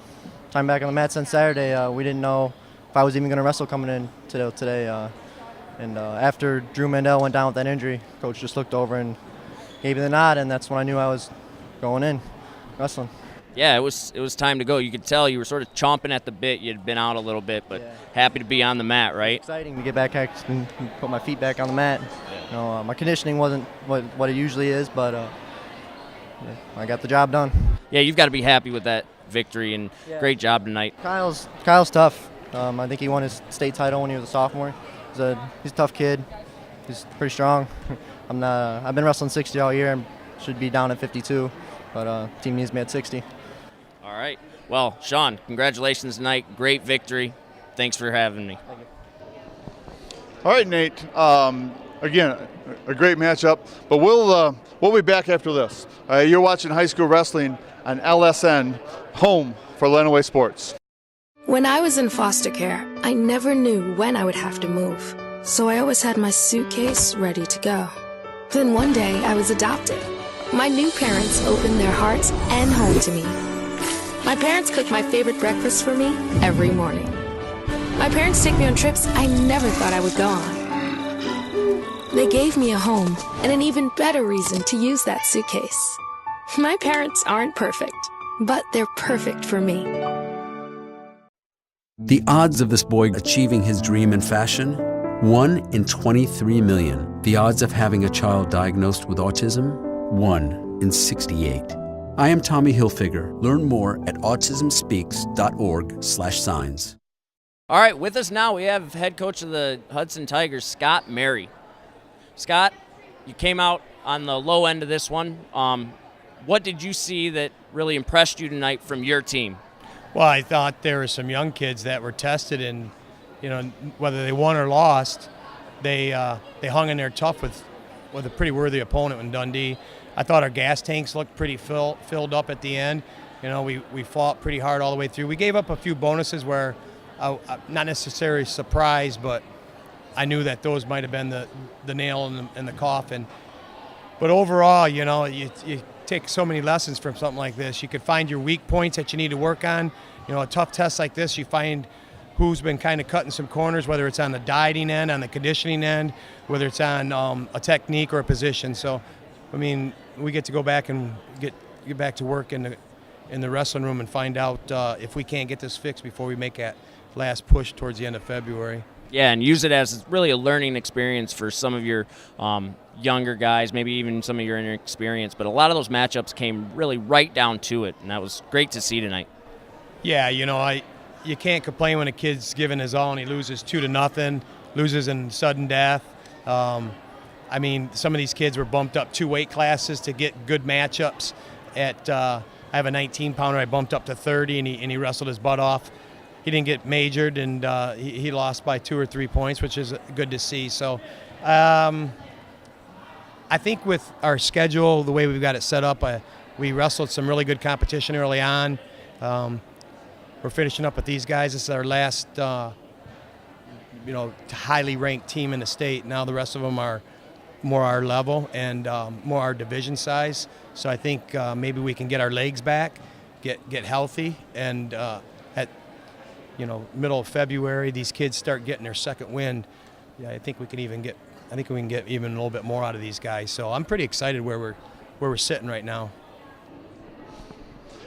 time back on the mat since Saturday. We didn't know if I was even going to wrestle coming in today. And after Drew Mandel went down with that injury, coach just looked over and gave me the nod, and that's when I knew I was going in wrestling. Yeah, it was time to go. You could tell you were sort of chomping at the bit. You'd been out a little bit, but happy to be on the mat, right? Exciting to get back and put my feet back on the mat. You know, my conditioning wasn't what it usually is, but I got the job done. Yeah, you've got to be happy with that victory, and great job tonight. Kyle's tough. I think he won his state title when he was a sophomore. He's a tough kid. He's pretty strong. I've been wrestling 60 all year and should be down at 52, but team needs me at 60. All right. Well, Sean, congratulations tonight. Great victory. Thanks for having me. Thank you. All right, Nate. Again, a great matchup, but we'll be back after this. You're watching high school wrestling on LSN, home for Lenawee Sports. When I was in foster care, I never knew when I would have to move, so I always had my suitcase ready to go. Then one day, I was adopted. My new parents opened their hearts and home to me. My parents cook my favorite breakfast for me every morning. My parents take me on trips I never thought I would go on. They gave me a home and an even better reason to use that suitcase. My parents aren't perfect, but they're perfect for me. The odds of this boy achieving his dream in fashion? 1 in 23 million. The odds of having a child diagnosed with autism? 1 in 68. I am Tommy Hilfiger. Learn more at autismspeaks.org/signs. All right, with us now we have head coach of the Hudson Tigers, Scott Mary. Scott, you came out on the low end of this one. What did you see that really impressed you tonight from your team? Well, I thought there were some young kids that were tested, and whether they won or lost, they hung in there tough with a pretty worthy opponent in Dundee. I thought our gas tanks looked pretty filled up at the end. We fought pretty hard all the way through. We gave up a few bonuses where, not necessarily surprised, but I knew that those might have been the nail in the coffin. But overall, you take so many lessons from something like this. You could find your weak points that you need to work on. A tough test like this, you find who's been kind of cutting some corners, whether it's on the dieting end, on the conditioning end, whether it's on a technique or a position. So, we get to go back and get back to work in the wrestling room and find out if we can't get this fixed before we make that last push towards the end of February. Yeah, and use it as really a learning experience for some of your younger guys, maybe even some of your inexperienced. But a lot of those matchups came really right down to it, and that was great to see tonight. Yeah, you can't complain when a kid's giving his all and he loses 2-0, loses in sudden death. Some of these kids were bumped up 2 weight classes to get good matchups. I have a 19-pounder I bumped up to 30, and he wrestled his butt off. He didn't get majored, and he lost by 2 or 3 points, which is good to see. So I think with our schedule, the way we've got it set up, we wrestled some really good competition early on. We're finishing up with these guys. This is our last, highly ranked team in the state. Now the rest of them are more our level and more our division size. So I think maybe we can get our legs back, get healthy, and at middle of February, these kids start getting their second wind. Yeah, I think we can get even a little bit more out of these guys. So I'm pretty excited where we're sitting right now.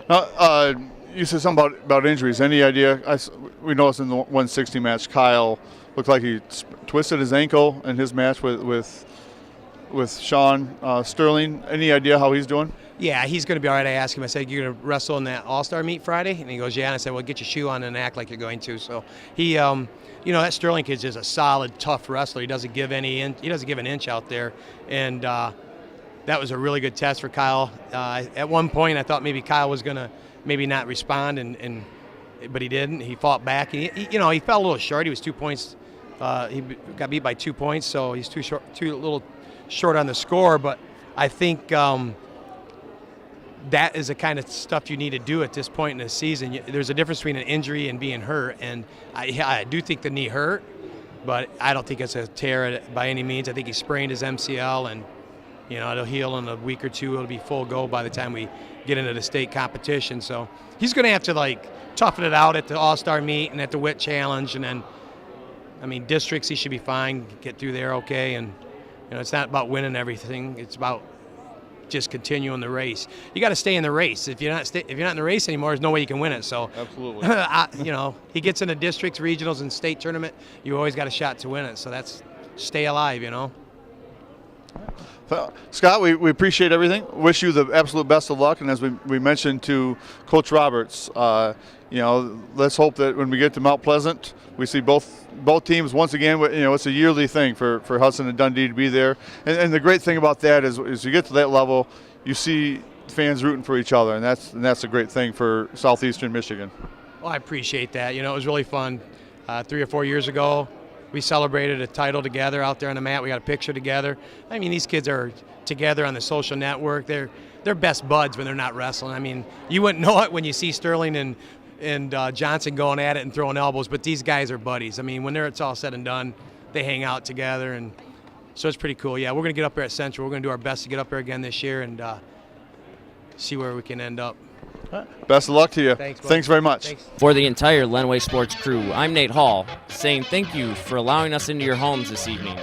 Now, you said something about injuries. Any idea? We noticed in the 160 match, Kyle looked like he twisted his ankle in his match with Sean Sterling. Any idea how he's doing? Yeah, he's going to be all right. I asked him, I said, you're going to wrestle in that All-Star meet Friday? And he goes, yeah. And I said, well, get your shoe on and act like you're going to. So he, that Sterling kid's just a solid, tough wrestler. He doesn't give an inch out there. And that was a really good test for Kyle. At one point, I thought maybe Kyle was going to maybe not respond, but he didn't. He fought back. He fell a little short. He was 2 points. He got beat by 2 points, so he's too little short on the score. But I think that is the kind of stuff you need to do at this point in the season. There's a difference between an injury and being hurt, and I do think the knee hurt, but I don't think it's a tear by any means. I think he sprained his MCL, and it'll heal in a week or two. It'll be full go by the time we get into the state competition. So he's going to have to toughen it out at the All-Star meet and at the WIT Challenge, and then, districts he should be fine, get through there okay, and it's not about winning everything. It's about just continuing the race. You got to stay in the race. If you're not in the race anymore, there's no way you can win it. So absolutely, he gets into districts, regionals, and state tournament. You always got a shot to win it. So that's stay alive. Scott, we appreciate everything. Wish you the absolute best of luck. And as we mentioned to Coach Roberts, let's hope that when we get to Mount Pleasant, we see both teams once again. It's a yearly thing for Hudson and Dundee to be there. And the great thing about that is you get to that level, you see fans rooting for each other, and that's a great thing for Southeastern Michigan. Well, I appreciate that. It was really fun. 3 or 4 years ago, we celebrated a title together out there on the mat. We got a picture together. These kids are together on the social network. They're best buds when they're not wrestling. You wouldn't know it when you see Sterling and Johnson going at it and throwing elbows, but these guys are buddies. When it's all said and done, they hang out together, and so it's pretty cool. Yeah, we're going to get up there at Central. We're going to do our best to get up there again this year and see where we can end up. Best of luck to you. Thanks very much. Thanks. For the entire Lenawee Sports crew, I'm Nate Hall, saying thank you for allowing us into your homes this evening.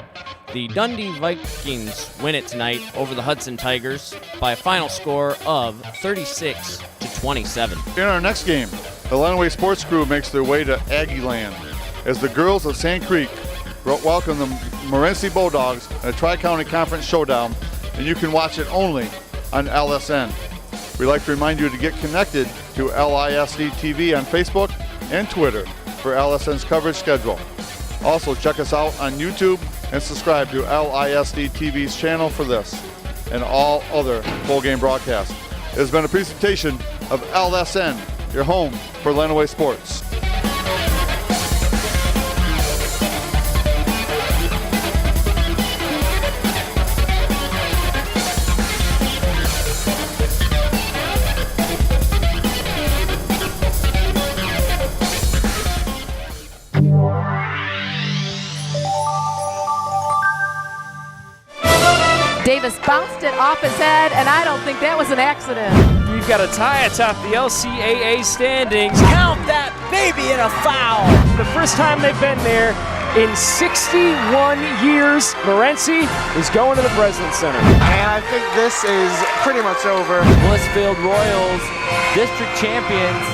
The Dundee Vikings win it tonight over the Hudson Tigers by a final score of 36-27. In our next game, the Lenawee Sports crew makes their way to Aggie Land as the girls of Sand Creek welcome the Morenci Bulldogs in a Tri-County Conference showdown, and you can watch it only on LSN. We'd like to remind you to get connected to LISD TV on Facebook and Twitter for LSN's coverage schedule. Also, check us out on YouTube and subscribe to LISD TV's channel for this and all other full game broadcasts. It has been a presentation of LSN, your home for Lenawee Sports. Davis bounced it off his head, and I don't think that was an accident. You've got a tie atop the LCAA standings. Count that baby in a foul. The first time they've been there in 61 years. Morenci is going to the President's Center. And I think this is pretty much over. Blissfield Royals, district champions.